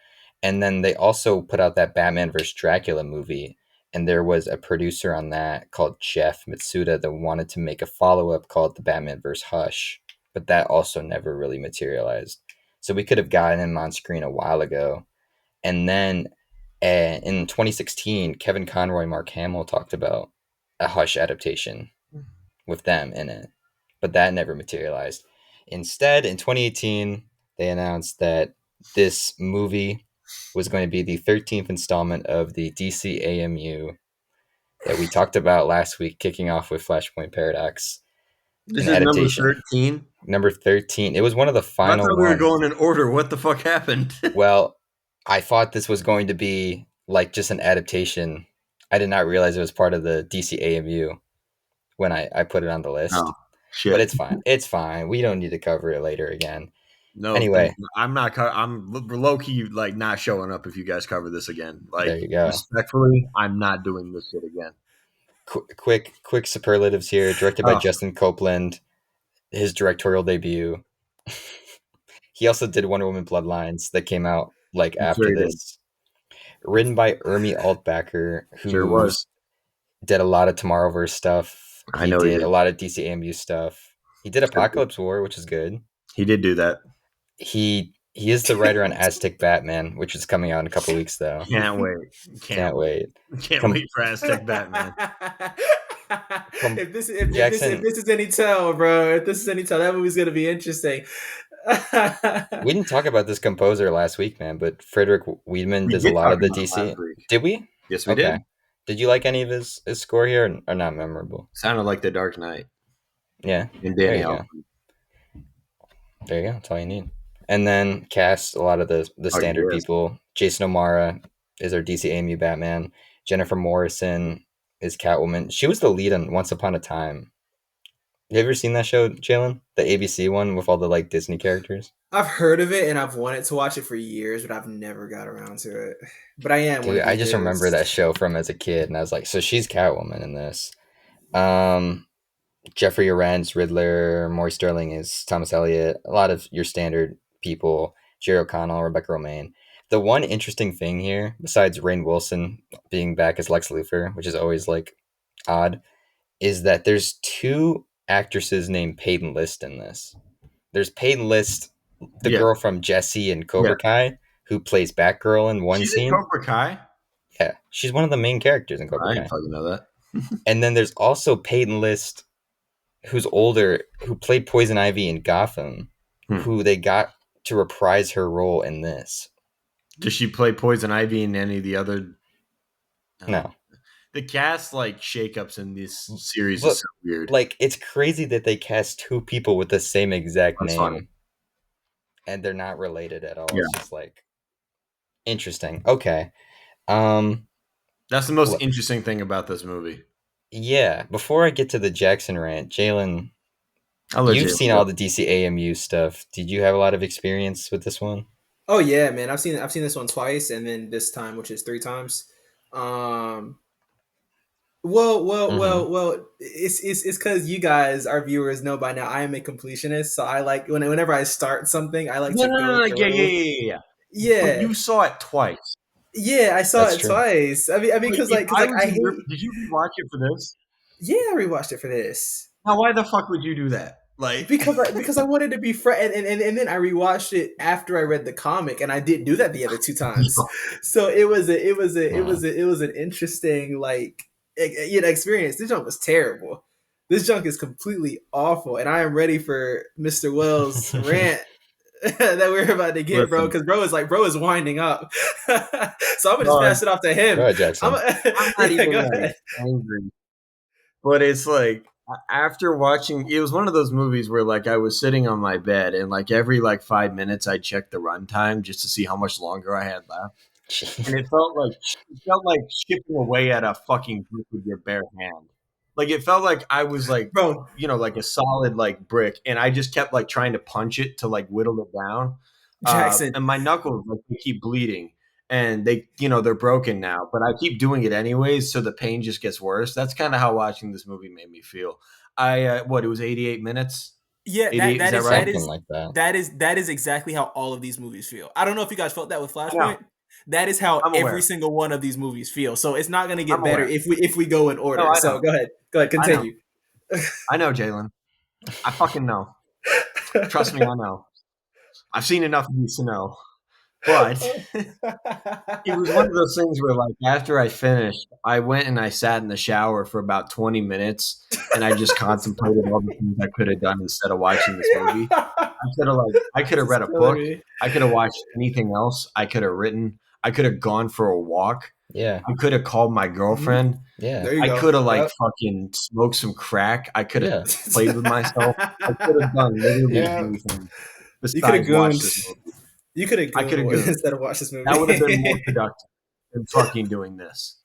Speaker 1: And then they also put out that Batman vs Dracula movie, and there was a producer on that called Jeff Mitsuda that wanted to make a follow up called the Batman vs Hush, but that also never really materialized. So we could have gotten him on screen a while ago. And then in 2016, Kevin Conroy, Mark Hamill talked about a Hush adaptation with them in it, but that never materialized. Instead, in 2018, they announced that this movie was going to be the 13th installment of the DCAMU that we talked about last week, kicking off with Flashpoint Paradox,
Speaker 3: This
Speaker 1: an
Speaker 3: is number
Speaker 1: adaptation.
Speaker 3: 13.
Speaker 1: Number 13. It was one of the
Speaker 3: I
Speaker 1: final
Speaker 3: thought we were
Speaker 1: ones.
Speaker 3: going in order. What the fuck happened?
Speaker 1: Well, I thought this was going to be like just an adaptation. I did not realize it was part of the DCAMU when I put it on the
Speaker 3: Oh,
Speaker 1: list. But
Speaker 3: shit.
Speaker 1: it's fine. It's fine. We don't need to cover it later again.
Speaker 3: No, thank
Speaker 1: Anyway,
Speaker 3: you. I'm low key like not showing up if you guys cover this again.
Speaker 1: there
Speaker 3: Like
Speaker 1: you go.
Speaker 3: respectfully, I'm not doing this shit again.
Speaker 1: Quick superlatives here. Directed by
Speaker 3: Oh,
Speaker 1: Justin Copeland, his directorial debut. He also did Wonder Woman Bloodlines that came out like
Speaker 3: sure
Speaker 1: after
Speaker 3: he did.
Speaker 1: this. Written by Ermi Altbacker,
Speaker 3: Sure was.
Speaker 1: who's did a lot of Tomorrowverse stuff.
Speaker 3: I
Speaker 1: He
Speaker 3: know he
Speaker 1: did a
Speaker 3: did.
Speaker 1: lot of DCAMU stuff. He did
Speaker 3: Sure did.
Speaker 1: Apocalypse War, which is good.
Speaker 3: He did do that.
Speaker 1: He is the writer on Aztec Batman, which is coming out in a couple weeks though.
Speaker 3: Can't wait. Can't
Speaker 1: Can't
Speaker 3: wait.
Speaker 1: wait.
Speaker 3: Can't
Speaker 1: Com-
Speaker 3: wait for Aztec Batman.
Speaker 2: if this if this if
Speaker 1: Jackson,
Speaker 2: this is any tell, bro, if this is any tell, that movie's gonna be interesting.
Speaker 1: we didn't talk about this composer last week, man, but Frederick Wiedemann
Speaker 3: We
Speaker 1: does a
Speaker 3: did
Speaker 1: lot
Speaker 3: talk
Speaker 1: of the
Speaker 3: about it last
Speaker 1: DC.
Speaker 3: week.
Speaker 1: Did we?
Speaker 3: Yes, we
Speaker 1: Okay.
Speaker 3: did.
Speaker 1: Did you like any of his score here or not memorable?
Speaker 3: Sounded like The Dark Knight
Speaker 1: Yeah.
Speaker 3: and
Speaker 1: There
Speaker 3: Danny
Speaker 1: you go.
Speaker 3: Elfman.
Speaker 1: There you go. That's all you need. And then cast a lot of the
Speaker 3: Oh
Speaker 1: standard
Speaker 3: yes,
Speaker 1: people. Jason O'Mara is our DCAMU Batman. Jennifer Morrison is Catwoman. She was the lead on Once Upon a Time. Have you ever seen that show, Jalen? The ABC one with all the like Disney characters?
Speaker 2: I've heard of it and I've wanted to watch it for years, but I've never got around to it. But I am one
Speaker 1: Dude,
Speaker 2: of
Speaker 1: I
Speaker 2: these
Speaker 1: just remember that
Speaker 2: dudes.
Speaker 1: show from as a kid, and I was like, so she's Catwoman in this. Um, Jeffrey Arendt's Riddler, Maury Sterling is Thomas Elliot, a lot of your standard people, Jerry O'Connell, Rebecca Romaine. The one interesting thing here, besides Rainn Wilson being back as Lex Luthor, which is always like odd, is that there's two actresses named Peyton List in this. There's Peyton List, the
Speaker 3: yeah,
Speaker 1: girl from Jesse and
Speaker 3: yeah.
Speaker 1: Cobra Kai, who plays Batgirl in one
Speaker 3: She's in
Speaker 1: scene.
Speaker 3: Cobra Kai.
Speaker 1: Yeah, she's one of the main characters in Cobra
Speaker 3: I didn't
Speaker 1: Kai.
Speaker 3: fucking know that.
Speaker 1: And then there's also Peyton List, who's older, who played Poison Ivy in Gotham,
Speaker 3: Hmm.
Speaker 1: who they got to reprise her role in this.
Speaker 3: Does she play Poison Ivy in any of the other?
Speaker 1: No,
Speaker 3: The cast like shakeups in this series is
Speaker 1: But
Speaker 3: so weird.
Speaker 1: like, it's crazy that they cast two people with the same exact
Speaker 3: That's funny.
Speaker 1: name and they're not related at all. It's
Speaker 3: Yeah.
Speaker 1: just like interesting. Okay. Um.
Speaker 3: That's the most
Speaker 1: Look,
Speaker 3: interesting thing about this movie.
Speaker 1: yeah. Before I get to the Jackson rant, Jalen,
Speaker 3: I'll let
Speaker 1: you've
Speaker 3: you
Speaker 1: seen
Speaker 3: go.
Speaker 1: all the DCAMU stuff. Did you have a lot of experience with this one?
Speaker 2: Oh yeah, man. I've seen this one twice, and then this time, which is three times. Um,
Speaker 1: Mm-hmm.
Speaker 2: It's because you guys, our viewers, know by now I am a completionist. So I like whenever I start something, I like
Speaker 3: No,
Speaker 2: to
Speaker 3: no, no,
Speaker 2: go
Speaker 3: no, yeah, yeah,
Speaker 2: through.
Speaker 3: yeah, yeah, yeah. But
Speaker 2: Yeah,
Speaker 3: you saw it twice.
Speaker 2: yeah, I saw
Speaker 1: That's
Speaker 2: it
Speaker 1: true.
Speaker 2: twice.
Speaker 3: Like,
Speaker 2: Because
Speaker 3: if
Speaker 2: like, because
Speaker 3: I
Speaker 2: like
Speaker 3: was
Speaker 2: I
Speaker 3: in your,
Speaker 2: hate.
Speaker 3: did you rewatch it for this?
Speaker 2: Yeah, I rewatched it for this.
Speaker 3: Now, why the fuck would you do that? Like,
Speaker 2: Because I wanted to be fresh, and then I rewatched it after I read the comic, and I didn't do that the other two times. So
Speaker 1: Uh,
Speaker 2: it was an interesting like experience. This junk was terrible. This junk is completely awful, and I am ready for Mr. Wells' rant that we're about to get, bro.
Speaker 3: listen,
Speaker 2: Because bro is winding up. So I'm gonna just
Speaker 3: dog,
Speaker 2: pass it off to
Speaker 1: Go
Speaker 2: him.
Speaker 1: ahead,
Speaker 2: I'm
Speaker 1: Jackson.
Speaker 3: I'm not
Speaker 2: yeah,
Speaker 3: even
Speaker 2: go
Speaker 3: like
Speaker 2: ahead.
Speaker 3: angry. But it's like after watching, it was one of those movies where like I was sitting on my bed and like every like 5 minutes I checked the runtime just to see how much longer I had left, and it felt like chipping away at a fucking brick with your bare hand. Like it felt like I was like
Speaker 2: Bro,
Speaker 3: like a solid like brick, and I just kept like trying to punch it to like whittle it down.
Speaker 2: Jackson.
Speaker 3: And my knuckles like they keep bleeding, and they they're broken now, but I keep doing it anyways, so the pain just gets worse. That's kind of how watching this movie made me feel. I what it was 88 minutes,
Speaker 2: Yeah,
Speaker 3: 88, is that right?
Speaker 1: Something like that.
Speaker 2: that is exactly how all of these movies feel. I don't know if you guys felt that with
Speaker 3: I know.
Speaker 2: Flashpoint. That is how
Speaker 3: I'm
Speaker 2: every
Speaker 3: aware.
Speaker 2: single one of these movies feel. So it's not going to
Speaker 3: I'm
Speaker 2: get better
Speaker 3: aware.
Speaker 2: if we go in
Speaker 3: No,
Speaker 2: order.
Speaker 3: I
Speaker 2: So
Speaker 3: know.
Speaker 2: go ahead,
Speaker 3: I know.
Speaker 2: continue.
Speaker 3: I know, Jalen. I fucking know. Trust me, I know. I've seen enough of these to know. But it was one of those things where, like, after I finished, I went and I sat in the shower for about 20 minutes, and I just contemplated all the things I could have done instead of watching this movie. I could
Speaker 2: This
Speaker 3: have
Speaker 2: is
Speaker 3: read a
Speaker 2: killing
Speaker 3: book.
Speaker 2: me.
Speaker 3: I could have watched anything else. I could have written. I could have gone for a walk.
Speaker 1: Yeah.
Speaker 3: I could have called my
Speaker 2: Mhm.
Speaker 3: girlfriend.
Speaker 1: Yeah.
Speaker 2: There you
Speaker 3: I
Speaker 2: go.
Speaker 3: could have like
Speaker 2: Yep.
Speaker 3: fucking smoked some crack. I could have
Speaker 1: Yeah.
Speaker 3: played with myself. I could have done literally
Speaker 2: Yeah.
Speaker 3: anything
Speaker 2: You could have
Speaker 3: besides watch
Speaker 2: gooned.
Speaker 3: this movie.
Speaker 2: You could have
Speaker 3: I
Speaker 2: gooned
Speaker 3: could have
Speaker 2: more
Speaker 3: gooned.
Speaker 2: instead of watch this
Speaker 3: That would have been more
Speaker 2: movie.
Speaker 3: productive than fucking doing this.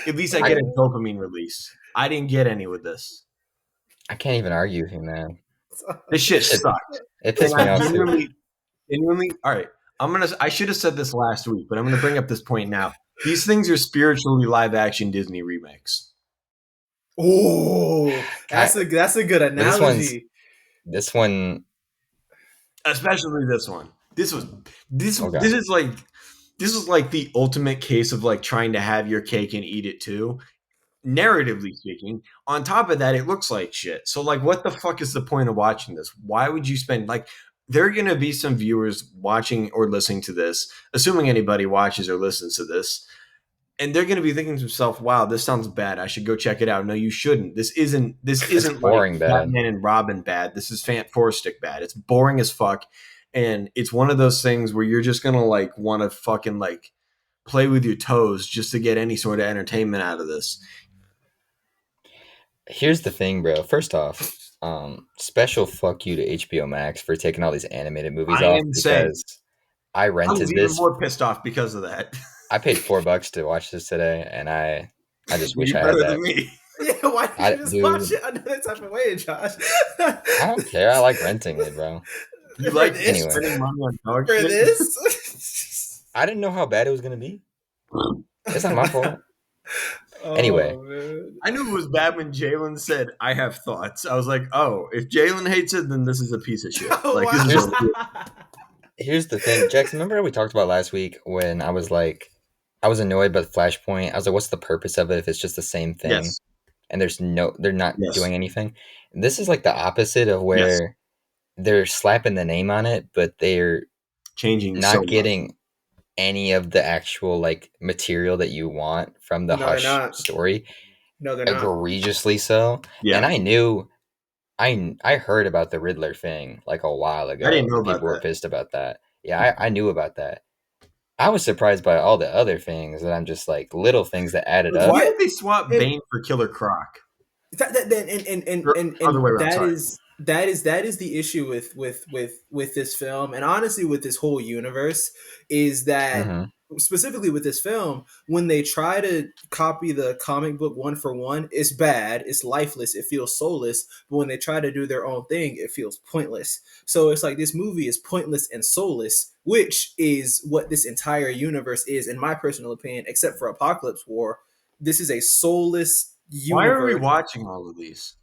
Speaker 3: At least I
Speaker 1: I
Speaker 3: get a dopamine release. I didn't get any with this.
Speaker 1: I can't even argue with you, man.
Speaker 3: This shit
Speaker 1: Shit,
Speaker 3: sucked.
Speaker 1: it
Speaker 3: And
Speaker 1: pissed
Speaker 3: I
Speaker 1: me off too.
Speaker 3: genuinely, all right. I should have said this last week, but I'm gonna bring up this point now. These things are spiritually live action Disney remakes.
Speaker 2: Oh,
Speaker 1: Kind,
Speaker 2: that's a good
Speaker 1: but
Speaker 2: analogy.
Speaker 1: this one.
Speaker 3: Especially this one.
Speaker 1: Oh
Speaker 3: This
Speaker 1: god.
Speaker 3: is like the ultimate case of like trying to have your cake and eat it too. Narratively speaking, on top of that, it looks like shit. So like what the fuck is the point of watching this? Why would you spend like there are gonna be some viewers watching or listening to this, assuming anybody watches or listens to this, and they're gonna be thinking to themselves, wow, this sounds bad. I should go check it out. No, you shouldn't. This
Speaker 1: It's
Speaker 3: isn't like
Speaker 1: boring bad.
Speaker 3: Batman and Robin bad. This is Fantastic bad. It's boring as fuck. And it's one of those things where you're just gonna like want to fucking like play with your toes just to get any sort of entertainment out of this.
Speaker 1: Here's the thing, bro. First off, special fuck you to HBO Max for taking all these animated movies
Speaker 3: I
Speaker 1: off
Speaker 3: am saying
Speaker 1: because I
Speaker 3: I was
Speaker 1: rented
Speaker 3: even
Speaker 1: this.
Speaker 3: more pissed off because of that.
Speaker 1: I paid $4 to watch this today, and I just wish
Speaker 3: You're
Speaker 1: I had
Speaker 3: better than
Speaker 1: that.
Speaker 3: me.
Speaker 2: Yeah, why did you just watch
Speaker 1: Dude,
Speaker 2: it another type of way, Josh?
Speaker 1: I don't care. I like renting it, bro.
Speaker 3: You
Speaker 2: For
Speaker 3: like
Speaker 2: this,
Speaker 1: Anyway,
Speaker 3: spending money on dog
Speaker 2: for
Speaker 3: shit?
Speaker 2: this.
Speaker 1: I didn't know how bad it was gonna be. It's not my fault. Anyway,
Speaker 2: Oh man.
Speaker 3: I knew it was bad when Jalen said, "I have thoughts." I was like, "Oh, if Jalen hates it, then this is a piece of shit."
Speaker 2: Oh
Speaker 3: Like this is
Speaker 1: here's
Speaker 2: wow.
Speaker 1: here's the thing, Jackson. Remember how we talked about last week when I was like, I was annoyed by the Flashpoint. I was like, what's the purpose of it if it's just the same thing
Speaker 3: yes,
Speaker 1: and they're not
Speaker 3: yes,
Speaker 1: doing anything? This is like the opposite of
Speaker 3: yes.
Speaker 1: where they're slapping the name on it, but they're
Speaker 3: Changing so
Speaker 1: not
Speaker 3: much.
Speaker 1: getting any of the actual like material that you want from the
Speaker 2: No, they're
Speaker 1: Hush
Speaker 2: not.
Speaker 1: story,
Speaker 2: No, they're not.
Speaker 1: egregiously so. And
Speaker 3: Yeah,
Speaker 1: I knew I heard about the Riddler thing like a while
Speaker 3: I didn't
Speaker 1: ago,
Speaker 3: know
Speaker 1: and
Speaker 3: about
Speaker 1: people were
Speaker 3: that.
Speaker 1: pissed about that. Yeah, I knew about that. I was surprised by all the other things that I'm just like little things that added up.
Speaker 3: Why
Speaker 2: Yeah,
Speaker 3: did they swap
Speaker 2: and
Speaker 3: Bane for Killer Croc?
Speaker 2: and
Speaker 3: Or other way around,
Speaker 2: that
Speaker 3: sorry.
Speaker 2: is the issue with this film, and honestly with this whole universe, is that
Speaker 1: Hmm.
Speaker 2: specifically with this film, when they try to copy the comic book one for one, it's bad, it's lifeless, it feels soulless. But when they try to do their own thing, it feels pointless. So it's like this movie is pointless and soulless, which is what this entire universe is, in my personal opinion. Except for Apocalypse War, this is a soulless
Speaker 3: Why are we
Speaker 2: universe.
Speaker 3: watching all of these?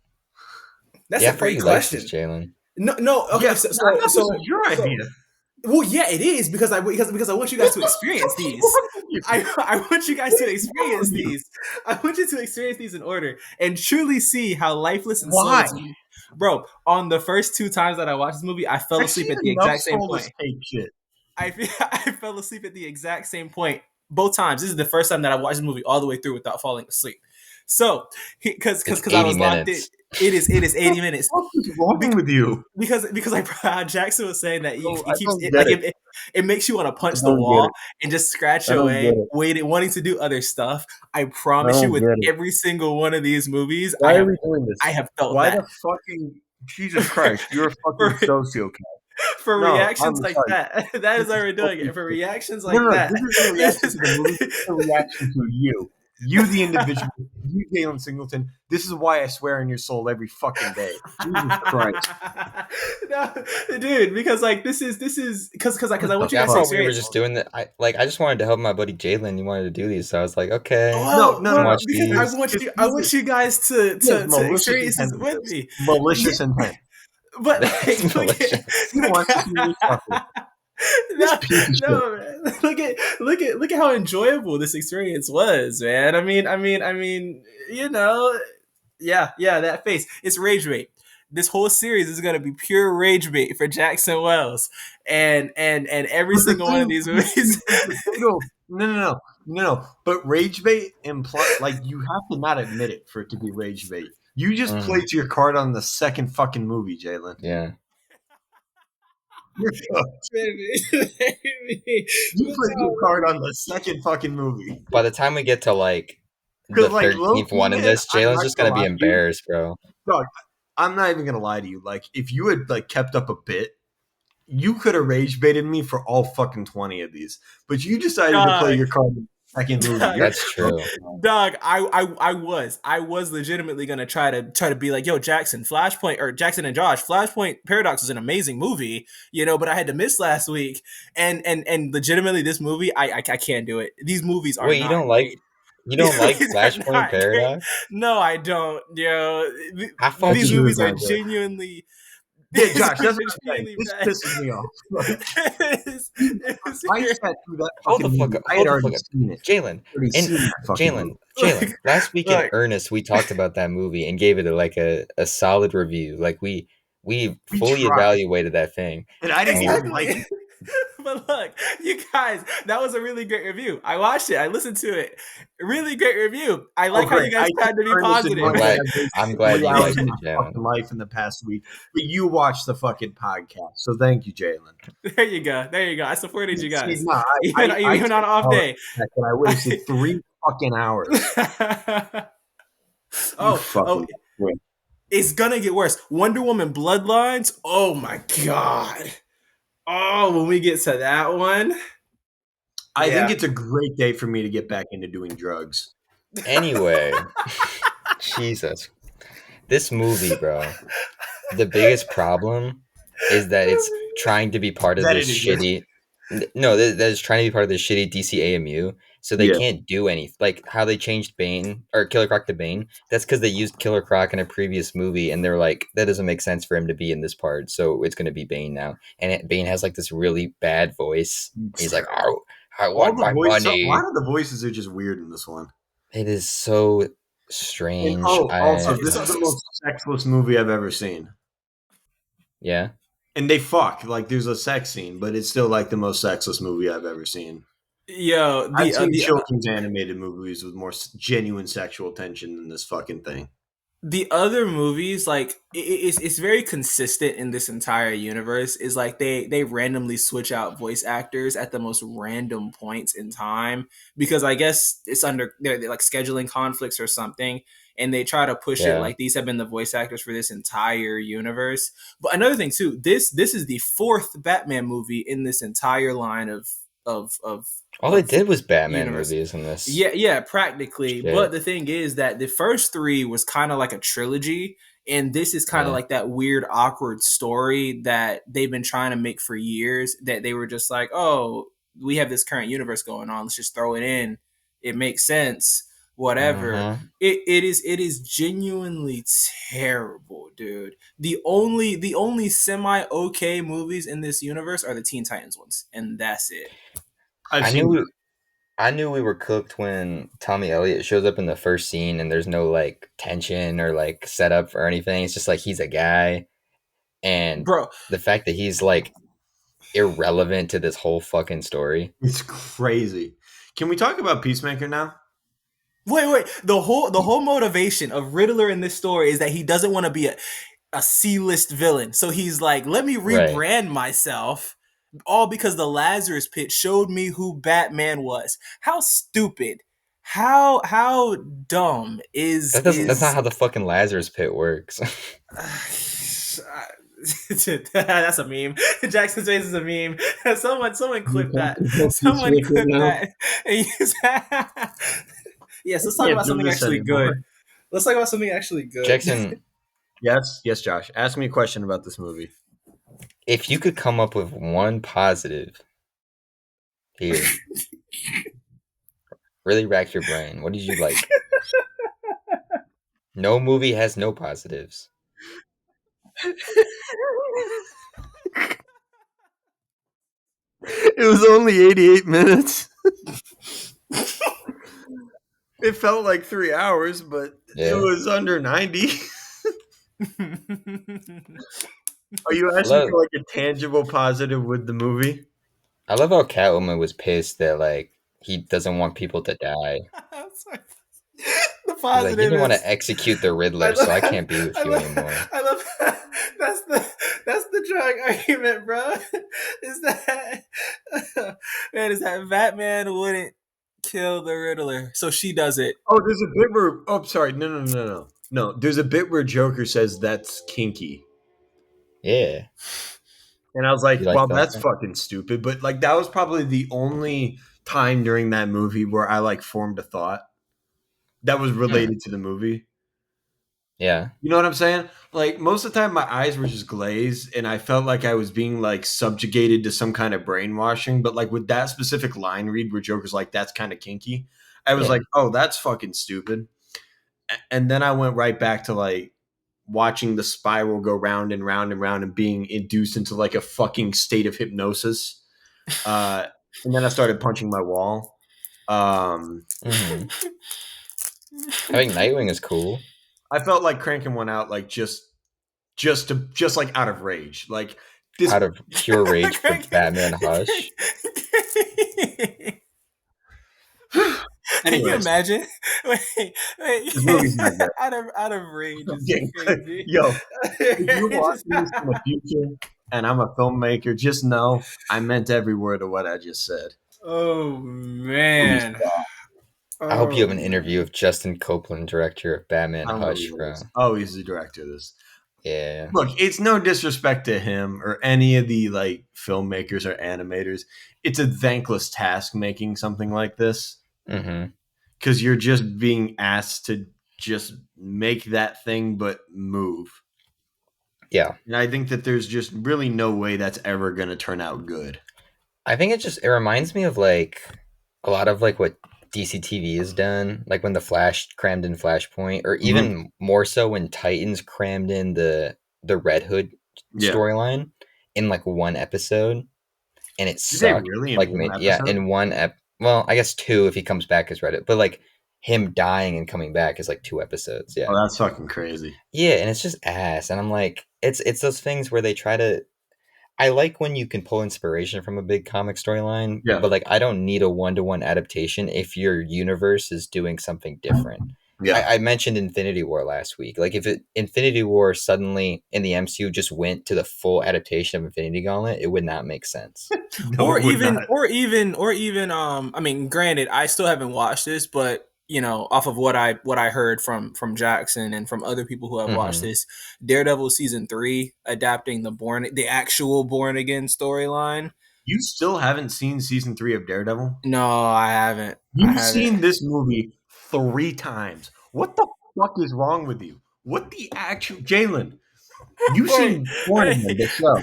Speaker 2: That's
Speaker 1: Yeah,
Speaker 2: a
Speaker 1: I thought
Speaker 2: great
Speaker 1: you liked this,
Speaker 2: question.
Speaker 1: Jalen.
Speaker 2: No, no.
Speaker 3: Yeah,
Speaker 2: Okay,
Speaker 3: I thought this was your
Speaker 2: so
Speaker 3: idea.
Speaker 2: well, yeah, it is because I want you guys to experience these. I want you guys to experience these. I want you to experience these in order and truly see how lifeless and
Speaker 3: Why?
Speaker 2: soulless. Bro, on the first two times that I watched this movie, I fell
Speaker 3: I've
Speaker 2: asleep
Speaker 3: seen
Speaker 2: at the
Speaker 3: enough
Speaker 2: exact same
Speaker 3: soulless
Speaker 2: point.
Speaker 3: tape shit.
Speaker 2: I I fell asleep at the exact same point both times. This is the first time that I watched the movie all the way through without falling asleep. So,
Speaker 1: It's
Speaker 2: because I
Speaker 1: 80
Speaker 2: was locked in.
Speaker 1: minutes.
Speaker 2: It is 80 minutes.
Speaker 3: What is wrong with you?
Speaker 2: Because like Jackson was saying that
Speaker 3: I
Speaker 2: it keeps
Speaker 3: don't
Speaker 2: it
Speaker 3: get
Speaker 2: like
Speaker 3: it.
Speaker 2: it makes you want to
Speaker 3: I
Speaker 2: punch the
Speaker 3: don't get
Speaker 2: wall
Speaker 3: it.
Speaker 2: and just scratch
Speaker 3: I don't get
Speaker 2: away,
Speaker 3: it.
Speaker 2: waiting, wanting to do other stuff. I
Speaker 3: I
Speaker 2: promise you,
Speaker 3: don't
Speaker 2: with
Speaker 3: get it.
Speaker 2: every single one of these movies,
Speaker 3: Why are we doing
Speaker 2: I
Speaker 3: this?
Speaker 2: have felt
Speaker 3: Why
Speaker 2: that
Speaker 3: the fucking Jesus Christ? You're a
Speaker 2: for
Speaker 3: fucking sociopath.
Speaker 2: for
Speaker 3: No,
Speaker 2: reactions
Speaker 3: I'm
Speaker 2: like
Speaker 3: sorry.
Speaker 2: that. That is
Speaker 3: This
Speaker 2: why
Speaker 3: is
Speaker 2: we're doing
Speaker 3: fucking
Speaker 2: it. For
Speaker 3: shit.
Speaker 2: reactions
Speaker 3: No,
Speaker 2: like
Speaker 3: no, no.
Speaker 2: that,
Speaker 3: This isn't a reaction to the movie. This is a reaction to you. You, the individual. You, Galen Singleton. This is why I swear on your soul every fucking day. Jesus Christ.
Speaker 2: No, dude, because like this is because I want you
Speaker 1: Yeah, I
Speaker 2: guys to
Speaker 1: thought we were
Speaker 2: experience.
Speaker 1: just doing that. I just wanted to help my buddy Jalen. He wanted to do these, so I was like, okay,
Speaker 2: Oh,
Speaker 3: No,
Speaker 1: you can
Speaker 2: well,
Speaker 1: watch
Speaker 2: because
Speaker 1: these.
Speaker 2: I want you guys to
Speaker 3: He has
Speaker 2: to
Speaker 3: malicious
Speaker 2: experience this
Speaker 3: intent with
Speaker 2: with
Speaker 3: this.
Speaker 2: me.
Speaker 3: Malicious intent.
Speaker 2: But
Speaker 1: That's
Speaker 2: like,
Speaker 1: malicious.
Speaker 3: He wants to see me suffer. This
Speaker 2: no,
Speaker 3: piece of shit.
Speaker 2: no, man. Look at how enjoyable this experience was, man. I mean, you know, yeah, that face. It's rage bait. This whole series is gonna be pure rage bait for Jackson Wells, and every
Speaker 3: But the
Speaker 2: single one of
Speaker 3: thing,
Speaker 2: these movies.
Speaker 3: no. But rage bait implies like you have to not admit it for it to be rage bait. You just
Speaker 1: Mm,
Speaker 3: played your card on the second fucking movie, Jalen.
Speaker 1: yeah.
Speaker 3: You're cooked. You played your card on the second fucking movie.
Speaker 1: By the time we get to like the
Speaker 3: Because like
Speaker 1: 13th
Speaker 3: low-key,
Speaker 1: one in
Speaker 3: man,
Speaker 1: this,
Speaker 3: I'm
Speaker 1: Jalen's
Speaker 3: not
Speaker 1: just
Speaker 3: gonna
Speaker 1: gonna be
Speaker 3: lie to you.
Speaker 1: embarrassed, bro.
Speaker 3: Dog, I'm not even gonna lie to you. Like if you had like kept up a bit, you could have rage baited me for all fucking 20 of these. But you decided to play
Speaker 2: Dog,
Speaker 3: your card in the second movie.
Speaker 2: dog,
Speaker 3: You're
Speaker 1: That's true.
Speaker 2: dog. I was legitimately gonna try to be like, yo, Jackson, Flashpoint, or Jackson and Josh, Flashpoint Paradox is an amazing movie, you know, but I had to miss last week, and legitimately, this movie, I can't do it. These movies are
Speaker 1: Wait,
Speaker 2: not great.
Speaker 1: you
Speaker 2: These
Speaker 1: don't like
Speaker 2: movies are
Speaker 1: Flashpoint
Speaker 2: not great.
Speaker 1: Paradox?
Speaker 2: No, I don't. Yo,
Speaker 1: How far
Speaker 3: That's
Speaker 2: these
Speaker 1: did you?
Speaker 3: true,
Speaker 2: movies are
Speaker 3: Dante.
Speaker 2: genuinely.
Speaker 3: Yeah,
Speaker 2: These
Speaker 3: Josh,
Speaker 2: are
Speaker 3: that's what I'm saying.
Speaker 2: genuinely
Speaker 3: This
Speaker 2: bad.
Speaker 3: pisses me off. Like,
Speaker 2: It's
Speaker 3: I sat through that
Speaker 1: Hold the
Speaker 3: fucking
Speaker 1: fuck
Speaker 3: movie.
Speaker 1: up!
Speaker 3: I had
Speaker 1: Hold the fuck
Speaker 3: already
Speaker 1: up,
Speaker 3: seen it.
Speaker 1: Jalen.
Speaker 3: Already
Speaker 1: And
Speaker 3: seen that fucking movie.
Speaker 1: Jalen. Last week in
Speaker 2: Look,
Speaker 1: earnest, we talked about that movie and gave it a solid review. Like we
Speaker 3: We
Speaker 1: fully
Speaker 3: tried,
Speaker 1: evaluated that thing.
Speaker 3: and I didn't
Speaker 1: And
Speaker 3: even
Speaker 1: we,
Speaker 3: like
Speaker 2: exactly.
Speaker 3: it.
Speaker 2: But look, you guys, that was a really great review. I watched it. I listened to it. Really great review. I
Speaker 3: Oh,
Speaker 2: like how
Speaker 3: great.
Speaker 2: you guys
Speaker 3: I
Speaker 2: tried to be
Speaker 3: Ernest and
Speaker 2: positive.
Speaker 1: I'm
Speaker 3: Monday
Speaker 1: glad.
Speaker 3: have
Speaker 1: I'm
Speaker 3: wasted
Speaker 1: glad
Speaker 3: 3
Speaker 1: you
Speaker 3: hours
Speaker 1: liked
Speaker 3: of
Speaker 1: it,
Speaker 3: my
Speaker 1: Jalen.
Speaker 3: fucking life in the past week. But you watched the fucking podcast, so thank you, Jalen.
Speaker 2: There you go. There you go. I supported you
Speaker 3: See,
Speaker 2: guys.
Speaker 3: no, I
Speaker 2: Even
Speaker 3: take
Speaker 2: on an off
Speaker 3: all
Speaker 2: day.
Speaker 3: respect, and I wasted 3 fucking hours. You
Speaker 2: Oh,
Speaker 3: fucking prick.
Speaker 2: it's gonna get worse. Wonder Woman Bloodlines. Oh my god. Oh, when we get to that one.
Speaker 3: I think
Speaker 2: Yeah.
Speaker 3: it's a great day for me to get back into doing drugs.
Speaker 1: Anyway, Jesus, this movie, bro. The biggest problem is that it's trying to be part of
Speaker 3: That
Speaker 1: this
Speaker 3: it exists.
Speaker 1: shitty. No, that is trying to be part of this shitty DCAMU. So they
Speaker 3: Yeah.
Speaker 1: can't do any like how they changed Bane or Killer Croc to Bane. That's because they used Killer Croc in a previous movie, and they're like, that doesn't make sense for him to be in this part, so it's going to be Bane now. And Bane has like this really bad voice. He's like, oh, I
Speaker 3: All
Speaker 1: want
Speaker 3: the
Speaker 1: my
Speaker 3: voices, a lot
Speaker 1: money.
Speaker 3: of the voices are just weird in this one.
Speaker 1: It is so
Speaker 3: And
Speaker 1: strange.
Speaker 3: also,
Speaker 2: Okay,
Speaker 3: this
Speaker 2: so,
Speaker 3: is the
Speaker 2: so,
Speaker 3: most sexless movie I've ever seen.
Speaker 1: Yeah.
Speaker 3: And they fuck like there's a sex scene, but it's still like the most sexless movie I've ever seen.
Speaker 2: yo,
Speaker 3: I've seen
Speaker 2: the
Speaker 3: children's animated movies with more genuine sexual tension than this fucking thing.
Speaker 2: the other movies, like it's very consistent in this entire universe, is like they randomly switch out voice actors at the most random points in time, because I guess it's under they're like scheduling conflicts or something, and they try to push it
Speaker 1: Yeah.
Speaker 2: like these have been the voice actors for this entire universe. But another thing too, this is the fourth Batman movie in this entire line of of
Speaker 1: All they
Speaker 2: of
Speaker 1: did was Batman
Speaker 2: universe.
Speaker 1: movies in this
Speaker 2: Yeah, yeah, practically. But
Speaker 1: shit.
Speaker 2: the thing is that the first three was kind of like a trilogy, and this is kind of
Speaker 1: Yeah.
Speaker 2: like that weird, awkward story that they've been trying to make for years. That they were just like, oh, we have this current universe going on. Let's just throw it in. It makes sense. Whatever.
Speaker 1: Uh-huh.
Speaker 2: It is genuinely terrible, dude. The only semi okay movies in this universe are the Teen Titans ones, and that's it.
Speaker 3: I've
Speaker 1: I
Speaker 3: seen.
Speaker 1: knew I knew we were cooked when Tommy Elliott shows up in the first scene and there's no like tension or like setup or anything. It's just like he's a guy, and
Speaker 2: Bro,
Speaker 1: the fact that he's like irrelevant to this whole fucking story.
Speaker 3: It's crazy. Can we talk about Peacemaker now?
Speaker 2: wait. The whole motivation of Riddler in this story is that he doesn't want to be a C-list villain. So he's like, let me
Speaker 1: Right.
Speaker 2: rebrand myself, all because the Lazarus Pit showed me who Batman was. How stupid. How dumb is
Speaker 1: That's not
Speaker 2: is
Speaker 1: how the fucking Lazarus Pit works.
Speaker 2: That's a meme. Jackson's face is a meme. Someone
Speaker 3: You
Speaker 2: clip
Speaker 3: can't
Speaker 2: that.
Speaker 3: control
Speaker 2: Someone
Speaker 3: Peacemaker
Speaker 2: clip
Speaker 3: now.
Speaker 2: that and use that. Yes, let's talk
Speaker 3: Can't
Speaker 2: about
Speaker 3: do
Speaker 2: something
Speaker 3: this
Speaker 2: actually good.
Speaker 3: anymore.
Speaker 2: Let's talk about something actually good.
Speaker 1: Jackson,
Speaker 3: Yes, yes, Josh. Ask me a question about this movie.
Speaker 1: if you could come up with one positive here, really rack your brain. What did you like? No movie has no positives.
Speaker 3: It was only 88 minutes. It felt like 3 hours, but it
Speaker 1: Yeah.
Speaker 3: was under 90. Are you
Speaker 1: I
Speaker 3: asking
Speaker 1: love
Speaker 3: for like a tangible positive with the movie?
Speaker 1: I love how Catwoman was pissed that like he doesn't want people to die.
Speaker 2: Sorry. The
Speaker 1: He's like, you
Speaker 2: positive
Speaker 1: didn't want
Speaker 2: is
Speaker 1: to execute the
Speaker 2: I
Speaker 1: Riddler,
Speaker 2: love
Speaker 1: so I can't be with
Speaker 2: I
Speaker 1: you
Speaker 2: love
Speaker 1: anymore.
Speaker 2: I love that's the drag argument, bro. Is that man, is that Batman wouldn't kill the Riddler, so she does it.
Speaker 3: Oh, there's a bit where. Oh, sorry. No, no, no, no. No, there's a bit where Joker says that's kinky.
Speaker 1: Yeah.
Speaker 3: And I was
Speaker 1: You
Speaker 3: like,
Speaker 1: like
Speaker 3: well, that's
Speaker 1: that?
Speaker 3: fucking stupid. But like, that was probably the only time during that movie where I like formed a thought that was
Speaker 1: Hmm.
Speaker 3: related to the movie.
Speaker 1: Yeah.
Speaker 3: You know what I'm saying? Like, most of the time, my eyes were just glazed, and I felt like I was being like subjugated to some kind of brainwashing. But like with that specific line read where Joker's like, that's kind of kinky, I was
Speaker 1: Yeah.
Speaker 3: like, oh, that's fucking stupid. And then I went right back to like watching the spiral go round and round and round and being induced into like a fucking state of hypnosis. Uh, and then I started punching my wall.
Speaker 1: Hmm. I think Nightwing is cool.
Speaker 3: I felt like cranking one out, like just like out of rage. Like this.
Speaker 1: Out of pure rage for Batman Hush.
Speaker 2: Can you
Speaker 3: Anyways,
Speaker 2: imagine? Wait.
Speaker 3: this movie's not good.
Speaker 2: Out of rage is
Speaker 3: Okay.
Speaker 2: crazy.
Speaker 3: Yo, if you're watching this in the future and I'm a filmmaker, just know I meant every word of what I just said.
Speaker 2: Oh
Speaker 3: Movie's
Speaker 2: man.
Speaker 3: bad.
Speaker 1: I hope you
Speaker 2: Oh
Speaker 1: have an interview
Speaker 2: man.
Speaker 1: with Justin Copeland, director of Batman
Speaker 3: I don't know who
Speaker 1: Hush,
Speaker 3: that
Speaker 1: bro.
Speaker 3: is. Oh, he's the director of this.
Speaker 1: Yeah.
Speaker 3: Look, it's no disrespect to him or any of the like filmmakers or animators. It's a thankless task making something like this
Speaker 1: Hmm.
Speaker 3: because you're just being asked to just make that thing but move.
Speaker 1: Yeah.
Speaker 3: And I think that there's just really no way that's ever going to turn out good.
Speaker 1: I think it reminds me of like a lot of like what DC TV has done, like when the Flash crammed in Flashpoint, or
Speaker 3: Mhm.
Speaker 1: even more so when Titans crammed in the Red Hood
Speaker 3: Yeah.
Speaker 1: storyline in like one episode, and it
Speaker 3: Did they
Speaker 1: sucked.
Speaker 3: really in
Speaker 1: Like
Speaker 3: one
Speaker 1: yeah,
Speaker 3: episode?
Speaker 1: in one well, I guess two if he comes back as Reddit, but like him dying and coming back is like two episodes.
Speaker 3: Oh,
Speaker 1: Yeah,
Speaker 3: that's fucking crazy.
Speaker 1: yeah, and it's just ass, and I'm like, it's those things where they try to. I like when you can pull inspiration from a big comic storyline,
Speaker 3: Yeah.
Speaker 1: but like I don't need a one-to-one adaptation if your universe is doing something different.
Speaker 3: Yeah.
Speaker 1: I mentioned Infinity War last week. Like, if Infinity War suddenly in the MCU just went to the full adaptation of Infinity Gauntlet, it would not make sense.
Speaker 3: No,
Speaker 2: or
Speaker 3: it would
Speaker 2: even
Speaker 3: not.
Speaker 2: I mean, granted, I still haven't watched this, but off of what I heard from Jackson and from other people who have watched
Speaker 1: Hmm.
Speaker 2: this, Daredevil season 3 adapting the actual Born Again storyline.
Speaker 3: You still haven't seen season 3 of Daredevil?
Speaker 2: No, I haven't. I
Speaker 3: You've
Speaker 2: haven't.
Speaker 3: seen this movie 3 times. What the fuck is wrong with you? What the actual Jalen? You've
Speaker 2: Wait,
Speaker 3: seen Born Again,
Speaker 2: hey,
Speaker 3: the show.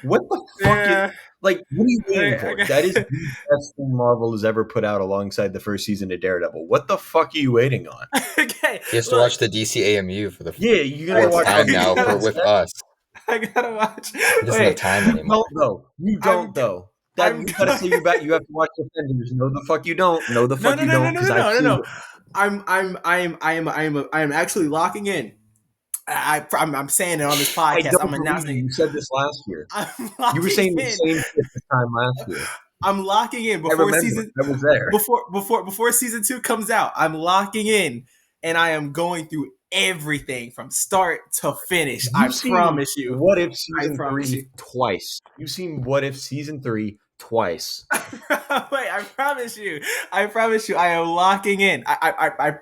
Speaker 3: What the fuck is
Speaker 2: yeah,
Speaker 3: like? What are you waiting
Speaker 2: I
Speaker 3: for?
Speaker 2: got.
Speaker 3: That is the best thing Marvel has ever put out alongside the first season of Daredevil. What the fuck are you waiting on?
Speaker 2: Okay,
Speaker 1: He has to
Speaker 2: look,
Speaker 1: watch the DCAMU for the
Speaker 3: Yeah, you're gonna
Speaker 1: fourth
Speaker 3: watch
Speaker 1: time
Speaker 3: other
Speaker 1: now
Speaker 3: shit
Speaker 1: for
Speaker 2: I
Speaker 1: with
Speaker 3: instead.
Speaker 1: us.
Speaker 2: gotta watch.
Speaker 1: He doesn't have
Speaker 2: Wait,
Speaker 1: time anymore.
Speaker 3: Don't though. You
Speaker 2: I'm
Speaker 3: don't though. That
Speaker 2: I'm
Speaker 3: you gotta say you
Speaker 2: going.
Speaker 3: you have to watch Defenders. No, the fuck you don't. No, the
Speaker 2: No,
Speaker 3: fuck
Speaker 2: no,
Speaker 3: you
Speaker 2: no, no,
Speaker 3: don't.
Speaker 2: no,
Speaker 3: Because
Speaker 2: no,
Speaker 3: I've
Speaker 2: no, no,
Speaker 3: seen
Speaker 2: no.
Speaker 3: it.
Speaker 2: I'm actually locking in. I'm saying it on this
Speaker 3: I
Speaker 2: podcast.
Speaker 3: don't
Speaker 2: I'm
Speaker 3: believe
Speaker 2: announcing
Speaker 3: you.
Speaker 2: it.
Speaker 3: You said this last year.
Speaker 2: I'm
Speaker 3: You were
Speaker 2: locking
Speaker 3: saying the
Speaker 2: in.
Speaker 3: same shit this time last year.
Speaker 2: I'm locking in
Speaker 3: I remember. I was there.
Speaker 2: before season 2 comes out. I'm locking in, and I am going through everything from start to finish. I
Speaker 3: You've seen
Speaker 2: promise you.
Speaker 3: What If
Speaker 2: I
Speaker 3: season
Speaker 2: promise you.
Speaker 3: 3 twice. You've seen What If season 3 twice.
Speaker 2: Wait, I promise you. I promise you. I am locking in. I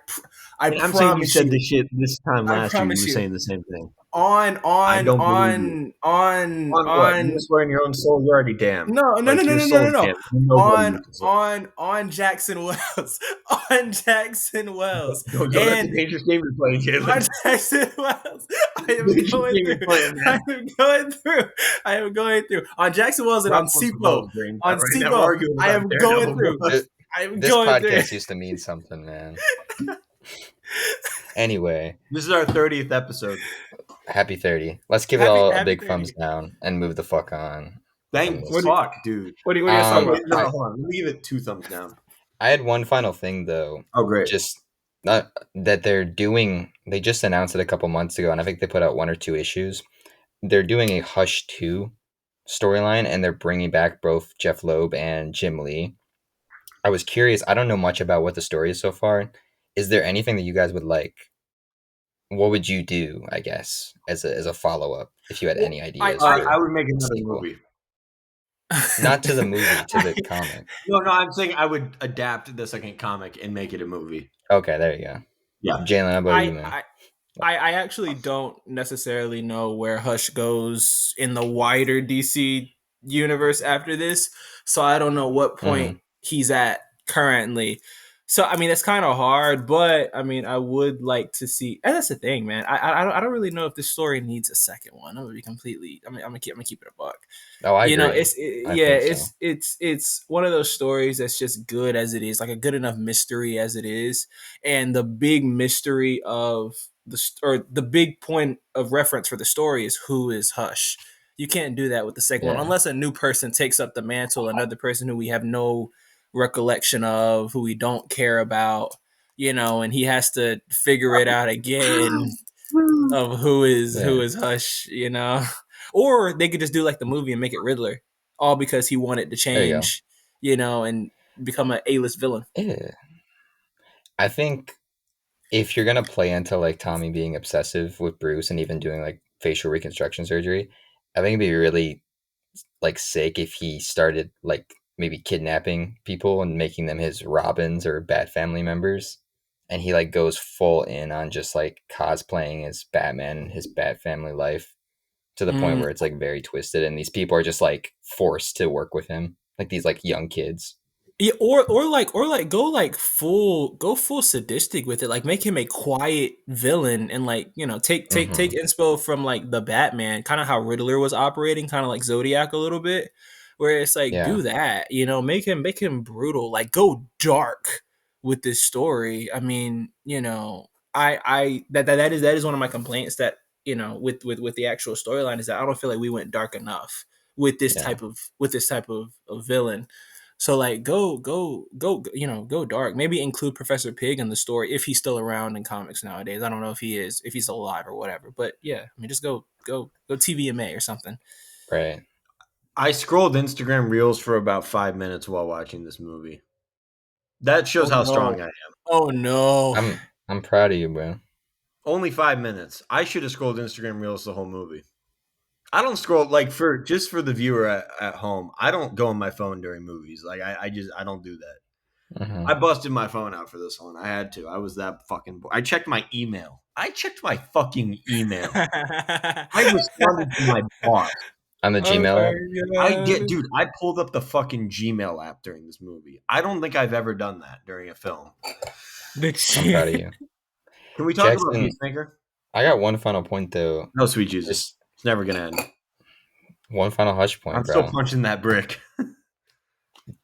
Speaker 3: And I'm saying you
Speaker 2: promise
Speaker 3: said
Speaker 2: you.
Speaker 3: this shit this time
Speaker 2: I
Speaker 3: last year. You
Speaker 2: promise
Speaker 3: were
Speaker 2: you.
Speaker 3: saying the same thing.
Speaker 2: On
Speaker 3: I
Speaker 2: on
Speaker 3: don't believe you.
Speaker 2: on on
Speaker 3: On what? You
Speaker 2: on
Speaker 3: swear in your own soul, you're already damned.
Speaker 2: no, no, no,
Speaker 3: Like
Speaker 2: no,
Speaker 3: your
Speaker 2: no, no, no,
Speaker 3: soul's
Speaker 2: no.
Speaker 3: damned. You're nobody
Speaker 2: On
Speaker 3: with the soul.
Speaker 2: on Jackson Wells. On Jackson Wells.
Speaker 3: Don't that's a
Speaker 2: And
Speaker 3: dangerous game you're playing,
Speaker 2: on
Speaker 3: Jalen.
Speaker 2: Jackson Wells. I am
Speaker 3: Dangerous
Speaker 2: going
Speaker 3: game
Speaker 2: through.
Speaker 3: you're playing,
Speaker 2: I
Speaker 3: man.
Speaker 2: am going through. I am going through. On Jackson Wells and
Speaker 3: Drop
Speaker 2: on
Speaker 3: one for
Speaker 2: Sipo.
Speaker 3: both, Green.
Speaker 2: On
Speaker 3: Right now, we're
Speaker 2: Sipo.
Speaker 3: arguing
Speaker 2: I
Speaker 3: about
Speaker 2: am going
Speaker 3: Daredevil, bro.
Speaker 2: through. I am
Speaker 1: This
Speaker 2: going through.
Speaker 1: podcast used to mean something, man. Anyway,
Speaker 3: This is our 30th episode.
Speaker 1: happy 30. Let's give it
Speaker 2: Happy
Speaker 1: all a
Speaker 2: happy
Speaker 1: big
Speaker 2: 30.
Speaker 1: thumbs down and move the fuck on from
Speaker 3: Thank
Speaker 2: What
Speaker 1: this.
Speaker 2: do you,
Speaker 3: fuck, dude.
Speaker 2: what do you guys talk
Speaker 3: Wait,
Speaker 2: about?
Speaker 3: no,
Speaker 1: I
Speaker 3: hold on. Let me give it 2 thumbs down.
Speaker 1: I had one final thing though.
Speaker 3: Oh, great.
Speaker 1: Just not that they just announced it a couple months ago, and I think they put out 1 or 2 issues. They're doing a Hush 2 storyline, and they're bringing back both Jeff Loeb and Jim Lee. I was curious. I don't know much about what the story is so far. Is there anything that you guys would like? What would you do, I guess, as a follow up if you had
Speaker 2: Well,
Speaker 1: any ideas
Speaker 3: I
Speaker 1: for
Speaker 3: would make
Speaker 1: a
Speaker 3: another
Speaker 1: sequel?
Speaker 3: movie.
Speaker 1: Not to the movie, to the comic.
Speaker 3: No, I'm saying I would adapt the second comic and make it a movie.
Speaker 1: Okay, there you go.
Speaker 3: Yeah.
Speaker 1: Jalen, how about you,
Speaker 2: I,
Speaker 1: man?
Speaker 2: I actually don't necessarily know where Hush goes in the wider DC universe after this, so I don't know what
Speaker 1: Mm-hmm.
Speaker 2: point he's at currently. So I mean, it's kind of hard, but I mean, I would like to see. And that's the thing, man. I don't really know if this story needs a second one. I'm gonna be completely. I'm gonna keep it a buck.
Speaker 1: Oh, I agree. I
Speaker 2: Yeah,
Speaker 1: think so.
Speaker 2: it's one of those stories that's just good as it is, like a good enough mystery as it is, and the big mystery of the big point of reference for the story is who is Hush. You can't do that with the second one
Speaker 1: Yeah.
Speaker 2: unless a new person takes up the mantle, another person who we have no recollection of, who we don't care about, and he has to figure it out again of who
Speaker 1: Yeah.
Speaker 2: is Hush, or they could just do like the movie and make it Riddler, all because he wanted to
Speaker 1: There you go.
Speaker 2: change, and become an A-list villain.
Speaker 1: Yeah. I think if you're gonna play into like Tommy being obsessive with Bruce and even doing like facial reconstruction surgery, I think it'd be really like sick if he started like maybe kidnapping people and making them his Robins or Bat family members, and he like goes full in on just like cosplaying as Batman and his Bat family life to the point
Speaker 2: Mm,
Speaker 1: where it's like very twisted, and these people are just like forced to work with him, like these like young kids.
Speaker 2: yeah, or like go full sadistic with it, like make him a quiet villain, and like take
Speaker 1: Mm-hmm.
Speaker 2: inspo from like the Batman, kind of how Riddler was operating, kind of like Zodiac a little bit, where it's like
Speaker 1: Yeah.
Speaker 2: do that, make him brutal, like go dark with this story. I mean, I that is one of my complaints, that with the actual storyline, is that I don't feel like we went dark enough with this
Speaker 1: Yeah.
Speaker 2: type of villain. So like go dark. Maybe include Professor Pig in the story if he's still around in comics nowadays. I don't know if he is, if he's still alive or whatever. But yeah, I mean just go TVMA or something.
Speaker 1: Right.
Speaker 3: I scrolled Instagram Reels for about 5 minutes while watching this movie. That shows
Speaker 2: Oh
Speaker 3: how
Speaker 2: no.
Speaker 3: strong I am.
Speaker 2: Oh no.
Speaker 1: I'm I'm proud of you, bro.
Speaker 3: Only 5 minutes. I should have scrolled Instagram Reels the whole movie. I don't scroll like for just for the viewer at home. I don't go on my phone during movies. Like I don't do that. I
Speaker 1: Hmm.
Speaker 3: busted my phone out for this one. I had to. I was that fucking. I checked my email. I checked my fucking email. I responded to my boss.
Speaker 1: On the
Speaker 2: Oh
Speaker 1: Gmail app.
Speaker 2: my god.
Speaker 3: Dude, I pulled up the fucking Gmail app during this movie. I don't think I've ever done that during a film.
Speaker 1: I'm proud of you,
Speaker 3: Can we talk about
Speaker 1: Jackson.
Speaker 3: Peacemaker?
Speaker 1: I got one final point though.
Speaker 3: No, sweet Jesus.
Speaker 1: Just
Speaker 3: It's never gonna end.
Speaker 1: one final hush
Speaker 3: I'm
Speaker 1: point,
Speaker 3: still
Speaker 1: bro.
Speaker 3: punching that brick.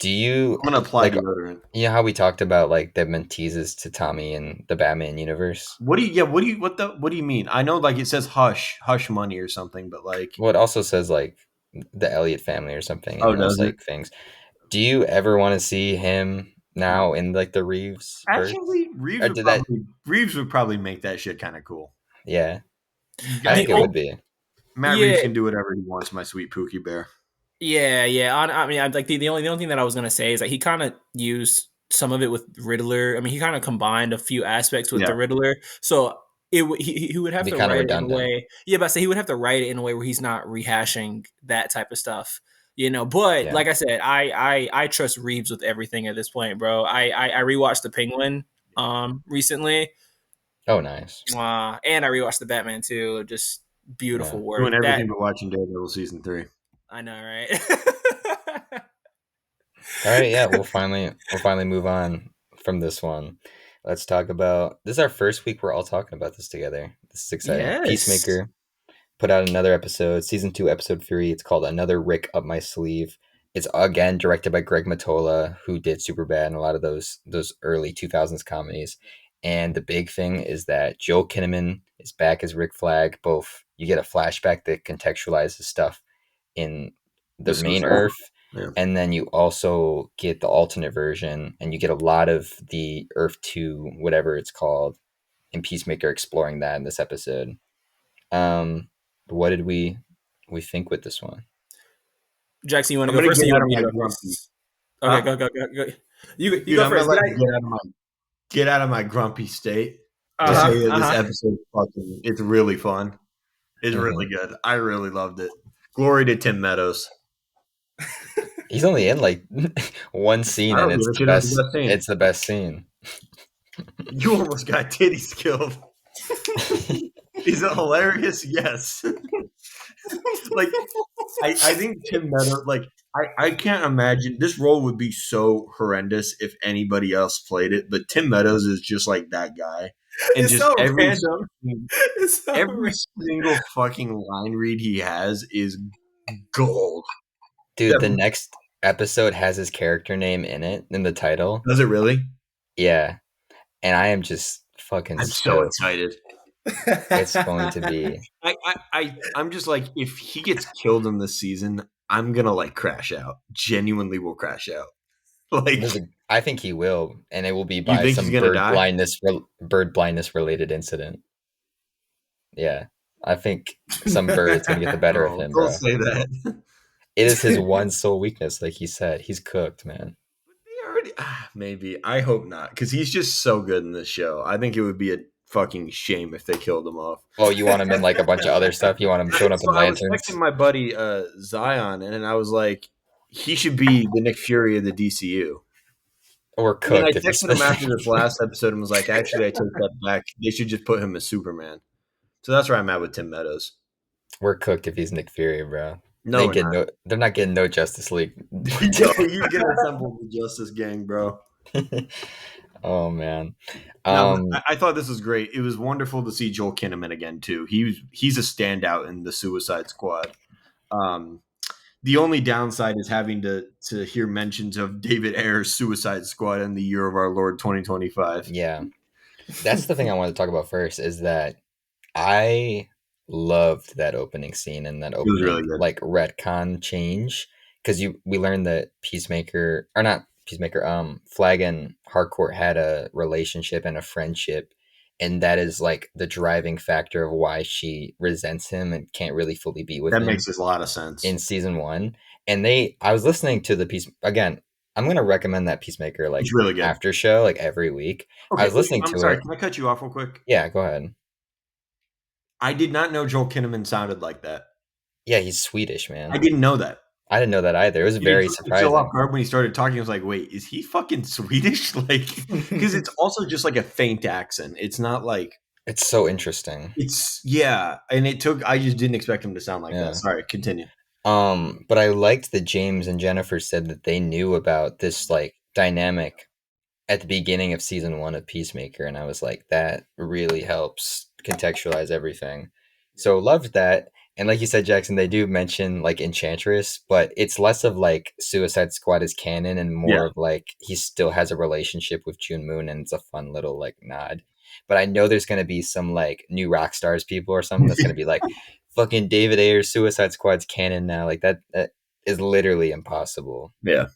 Speaker 1: Do you
Speaker 3: I'm gonna apply
Speaker 1: like?
Speaker 3: deodorant.
Speaker 1: You know how we talked about like the teases to Tommy in the Batman universe?
Speaker 3: What do you? Yeah. What do you mean? I know, like it says hush, hush money or something, but like,
Speaker 1: Well, it also says like the Elliott family or something
Speaker 3: oh,
Speaker 1: in
Speaker 3: does
Speaker 1: those
Speaker 3: it?
Speaker 1: like things. Do you ever want to see him now in like the Reeves verse?
Speaker 3: Actually,
Speaker 1: Or did that?
Speaker 3: Reeves would probably make that shit kind of cool.
Speaker 1: Yeah, I
Speaker 3: I,
Speaker 2: The
Speaker 1: think it
Speaker 3: I,
Speaker 1: would be.
Speaker 3: Matt
Speaker 2: yeah,
Speaker 3: Reeves can do whatever he wants. My sweet Pookie Bear.
Speaker 2: yeah. I mean, like the only thing that I was gonna say is that he kind of used some of it with Riddler. I mean, he kind of combined a few aspects with
Speaker 3: Yeah,
Speaker 2: the Riddler, so he would
Speaker 1: It'd
Speaker 2: have
Speaker 1: be
Speaker 2: to
Speaker 1: kind of
Speaker 2: write it in a
Speaker 1: redundant.
Speaker 2: way. Yeah, but I say he would have to write it in a way where he's not rehashing that type of stuff. But
Speaker 1: Yeah.
Speaker 2: like I said, I trust Reeves with everything at this point, bro. I rewatched The Penguin recently,
Speaker 1: Oh, nice.
Speaker 2: and I rewatched The Batman too. Just
Speaker 1: Yeah.
Speaker 2: beautiful
Speaker 3: doing
Speaker 2: work. That
Speaker 3: everything but watching Daredevil season 3.
Speaker 2: I know, right?
Speaker 1: All right. Yeah. We'll finally move on from this one. Let's talk about this is our first week we're all talking about this together. This is exciting.
Speaker 2: Yes.
Speaker 1: Peacemaker put out another episode, season 2, episode 3. It's called Another Rick Up My Sleeve. It's again directed by Greg Matola, who did Superbad and a lot of those early 2000s comedies. And the big thing is that Joel Kinnaman is back as Rick Flag. Both you get a flashback that contextualizes stuff in
Speaker 3: The
Speaker 1: the main
Speaker 3: Suicide Squad.
Speaker 1: Earth,
Speaker 3: Yeah.
Speaker 1: and then you also get the alternate version, and you get a lot of the Earth 2, whatever it's called, in Peacemaker exploring that in this episode. What did we think with this one?
Speaker 2: Jackson, you want to
Speaker 3: I'm
Speaker 2: go
Speaker 3: gonna
Speaker 2: first, or
Speaker 3: get
Speaker 2: you
Speaker 3: out
Speaker 2: want
Speaker 3: of
Speaker 2: me to
Speaker 3: my
Speaker 2: go
Speaker 3: grumpy.
Speaker 2: first? Okay,
Speaker 3: Huh?
Speaker 2: go. You
Speaker 3: Dude,
Speaker 2: go
Speaker 3: I'm gonna
Speaker 2: first.
Speaker 3: let
Speaker 2: Did
Speaker 3: you
Speaker 2: I?
Speaker 3: get out of my grumpy state
Speaker 2: Uh
Speaker 3: to
Speaker 2: huh.
Speaker 3: say that
Speaker 2: Uh
Speaker 3: this
Speaker 2: huh.
Speaker 3: episode fucking it's really fun. It's
Speaker 1: Hmm.
Speaker 3: really good. I really loved it. Glory to Tim Meadows.
Speaker 1: He's only in like one scene,
Speaker 3: I
Speaker 1: and
Speaker 3: don't give
Speaker 1: it's
Speaker 3: a
Speaker 1: the
Speaker 3: shit. It was the
Speaker 1: best.
Speaker 3: best scene.
Speaker 1: It's the best scene.
Speaker 3: You almost got titties killed. Is it hilarious? Yes. Like I think Tim Meadows, like I can't imagine this role would be so horrendous if anybody else played it, but Tim Meadows is just like that guy. And
Speaker 2: It's
Speaker 3: just
Speaker 2: so random. It's so
Speaker 3: every
Speaker 2: random.
Speaker 3: single fucking line read he has is gold.
Speaker 1: Dude,
Speaker 3: That-
Speaker 1: the next episode has his character name in it in the title.
Speaker 3: Does it really?
Speaker 1: Yeah, and I am just fucking
Speaker 3: I'm so
Speaker 1: stoked.
Speaker 3: excited.
Speaker 1: It's going to be.
Speaker 3: I'm just like, if he gets killed in this season, I'm gonna like crash out. Genuinely will crash out. Like,
Speaker 1: I think he will, and it will be
Speaker 3: you
Speaker 1: by
Speaker 3: think he's
Speaker 1: some
Speaker 3: gonna die?
Speaker 1: bird blindness related incident. Yeah, I think some bird is gonna get the better of
Speaker 3: Oh,
Speaker 1: him,
Speaker 3: don't
Speaker 1: bro.
Speaker 3: say that.
Speaker 1: It is his one sole weakness, like he said. He's cooked, man.
Speaker 3: They already maybe. I hope not, because he's just so good in this show. I think it would be a fucking shame if they killed him off.
Speaker 1: Oh, you want him in like a bunch of other stuff? You want him showing up in
Speaker 3: So I was
Speaker 1: lanterns?
Speaker 3: texting my buddy Zion, and I was like, he should be the Nick Fury of the DCU.
Speaker 1: Or
Speaker 3: And then I
Speaker 1: cooked if he's
Speaker 3: texted him after this last episode and was like, actually, I take that back. They should just put him as Superman. So that's where I'm at with Tim Meadows.
Speaker 1: We're cooked if he's Nick Fury, bro.
Speaker 3: No, we're not.
Speaker 1: They're not getting no Justice League.
Speaker 3: Yo, you can assemble the Justice Gang, bro.
Speaker 1: Oh man.
Speaker 3: No,
Speaker 1: Um
Speaker 3: I thought this was great. It was wonderful to see Joel Kinnaman again too. He's a standout in the Suicide Squad. Um, the only downside is having to hear mentions of David Ayer's Suicide Squad in the year of our Lord 2025.
Speaker 1: yeah. That's the thing I wanted to talk about first is that I loved that opening scene and that
Speaker 3: It was really
Speaker 1: opening
Speaker 3: good.
Speaker 1: like retcon change because we learned that Peacemaker or not Peacemaker Flag and Harcourt had a relationship and a friendship, and that is like the driving factor of why she resents him and can't really fully be with
Speaker 3: That
Speaker 1: him
Speaker 3: makes a lot of sense.
Speaker 1: in season 1. And I was listening to the piece again. I'm gonna recommend that Peacemaker
Speaker 3: It's
Speaker 1: like
Speaker 3: really good.
Speaker 1: after show like every week. I
Speaker 3: Okay,
Speaker 1: was
Speaker 3: wait,
Speaker 1: listening
Speaker 3: I'm
Speaker 1: to
Speaker 3: sorry.
Speaker 1: it.
Speaker 3: Can I cut you off real quick?
Speaker 1: Yeah, go ahead.
Speaker 3: I did not know Joel Kinnaman sounded like that.
Speaker 1: Yeah, he's Swedish,
Speaker 3: I
Speaker 1: man.
Speaker 3: didn't know that.
Speaker 1: I didn't know that either. It was
Speaker 3: It
Speaker 1: very
Speaker 3: took me so off
Speaker 1: surprising.
Speaker 3: guard when he started talking. I was like, "Wait, is he fucking Swedish?" Like, because it's also just like a faint accent. It's not like
Speaker 1: It's so interesting.
Speaker 3: it's yeah. And it took. I just didn't expect him to sound like that.
Speaker 1: Yeah.
Speaker 3: Sorry, continue.
Speaker 1: But I liked that James and Jennifer said that they knew about this like dynamic at the beginning of season one of Peacemaker, and I was like, that really helps contextualize everything. So loved that. And like you said, Jackson, they do mention like Enchantress, but it's less of like Suicide Squad is canon and
Speaker 3: Yeah,
Speaker 1: more of like he still has a relationship with June Moon, and it's a fun little like nod. But I know there's gonna be some like new rock stars people or something that's gonna be like, fucking David Ayer's Suicide Squad's canon now. Like that is literally impossible
Speaker 3: yeah.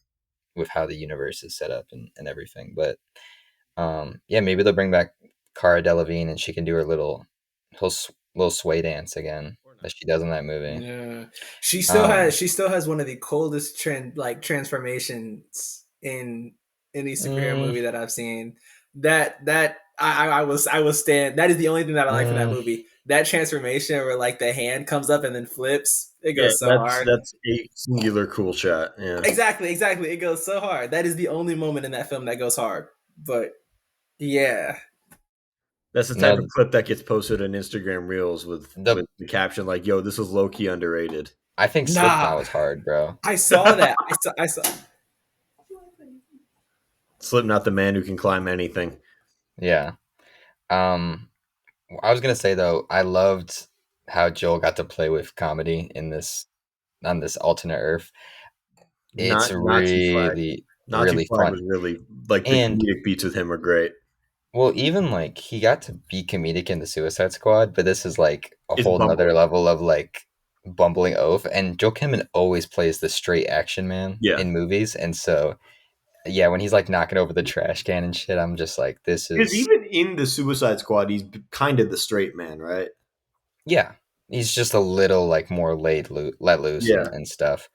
Speaker 1: with how the universe is set up and everything. But yeah, maybe they'll bring back Cara Delevingne and she can do her little sway dance again
Speaker 3: Or not.
Speaker 1: that she does in that movie.
Speaker 2: Yeah,
Speaker 1: Um,
Speaker 2: she still has one of the coldest transformations in any superhero
Speaker 1: mm,
Speaker 2: movie that I've seen. I was stand. That is the only thing that I like from that
Speaker 1: mm,
Speaker 2: movie. That transformation where like the hand comes up and then flips. It
Speaker 3: Yeah,
Speaker 2: goes so hard.
Speaker 3: that's a singular cool shot. Yeah.
Speaker 2: Exactly, exactly. It goes so hard. That is the only moment in that film that goes hard. But yeah,
Speaker 3: That's the type of
Speaker 1: no,
Speaker 3: clip that gets posted on Instagram Reels
Speaker 1: the
Speaker 3: with the caption like, "Yo, this is low key underrated."
Speaker 1: I think Slipknot
Speaker 2: nah.
Speaker 1: was hard, bro.
Speaker 2: I saw that. I saw.
Speaker 3: Slipknot, the man who can climb anything.
Speaker 1: Yeah. Um, I was gonna say though, I loved how Joel got to play with comedy in this on this alternate Earth. It's
Speaker 3: Not Nazi flag.
Speaker 1: really
Speaker 3: Nazi
Speaker 1: really
Speaker 3: flag
Speaker 1: fun.
Speaker 3: was really like the
Speaker 1: And
Speaker 3: comedic beats with him are great.
Speaker 1: well, even like he got to be comedic in the Suicide Squad, but this is like a
Speaker 3: It's
Speaker 1: whole nother
Speaker 3: bumbling.
Speaker 1: level of like bumbling oaf. And Joe Kimman always plays the straight action man
Speaker 3: Yeah,
Speaker 1: in movies, and so yeah, when he's like knocking over the trash can and shit, I'm just like, this
Speaker 3: because
Speaker 1: is
Speaker 3: even in the Suicide Squad, he's kind of the straight man, right?
Speaker 1: yeah, he's just a little like more let loose
Speaker 3: Yeah.
Speaker 1: and stuff.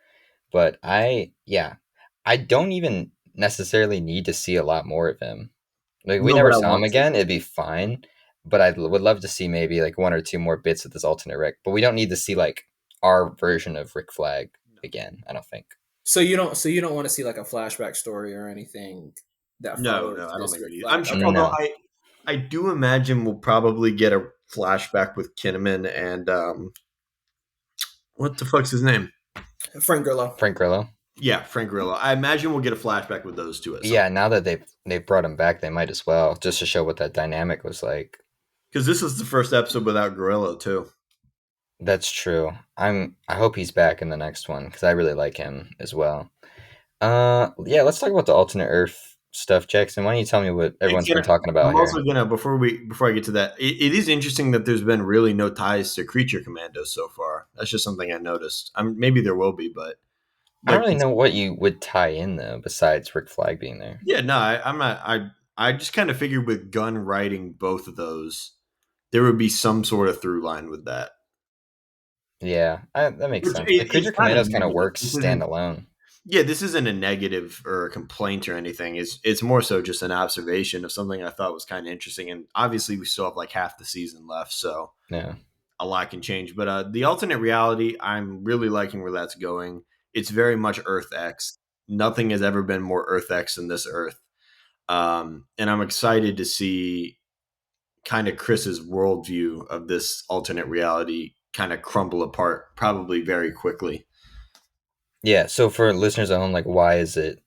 Speaker 1: But I don't even necessarily need to see a lot more of him. Like we
Speaker 3: No,
Speaker 1: never
Speaker 3: but I
Speaker 1: saw him
Speaker 3: want to.
Speaker 1: again, it'd be fine. But would love to see maybe like one or two more bits of this alternate Rick. But we don't need to see like our version of Rick Flag again. I don't think.
Speaker 2: So you don't want to see like a flashback story or anything that
Speaker 3: No,
Speaker 2: follows
Speaker 3: no, I don't
Speaker 2: just
Speaker 3: think we
Speaker 2: Rick
Speaker 3: need. I'm
Speaker 2: Flag.
Speaker 3: sure.
Speaker 2: Okay.
Speaker 3: Although
Speaker 1: No,
Speaker 3: I do imagine we'll probably get a flashback with Kinnaman and what the fuck's his name?
Speaker 2: Frank Grillo.
Speaker 1: Frank Grillo.
Speaker 3: Yeah, Frank Grillo. I imagine we'll get a flashback with those two at some
Speaker 1: Yeah, now that they've brought him back, they might as well just to show what that dynamic was like.
Speaker 3: because this is the first episode without Grillo too.
Speaker 1: That's true. I hope he's back in the next one because I really like him as well. Yeah, let's talk about the alternate Earth stuff, Jackson. Why don't you tell me what
Speaker 3: And
Speaker 1: everyone's been talking about
Speaker 3: I'm
Speaker 1: here?
Speaker 3: also gonna before I get to that, it is interesting that there's been really no ties to Creature Commandos so far. That's just something I noticed. Maybe there will be, but
Speaker 1: I don't
Speaker 3: like
Speaker 1: really know what you would tie in though, besides Rick Flag being there.
Speaker 3: yeah, no, I'm not. I just kind of figured with Gunn writing both of those, there would be some sort of through line with that.
Speaker 1: Yeah, that makes
Speaker 3: Which
Speaker 1: sense. The
Speaker 3: it's
Speaker 1: Creature
Speaker 3: not a
Speaker 1: Commandos kind of
Speaker 3: negative.
Speaker 1: works
Speaker 3: This isn't.
Speaker 1: standalone.
Speaker 3: Yeah, this isn't a negative or a complaint or anything. It's more so just an observation of something I thought was kind of interesting. And obviously, we still have like half the season left, so
Speaker 1: Yeah,
Speaker 3: a lot can change. But the alternate reality, I'm really liking where that's going. It's very much Earth X. Nothing has ever been more Earth X than this Earth. And I'm excited to see kind of Chris's worldview of this alternate reality kind of crumble apart, probably very quickly.
Speaker 1: yeah. So for listeners at home, like, why is it?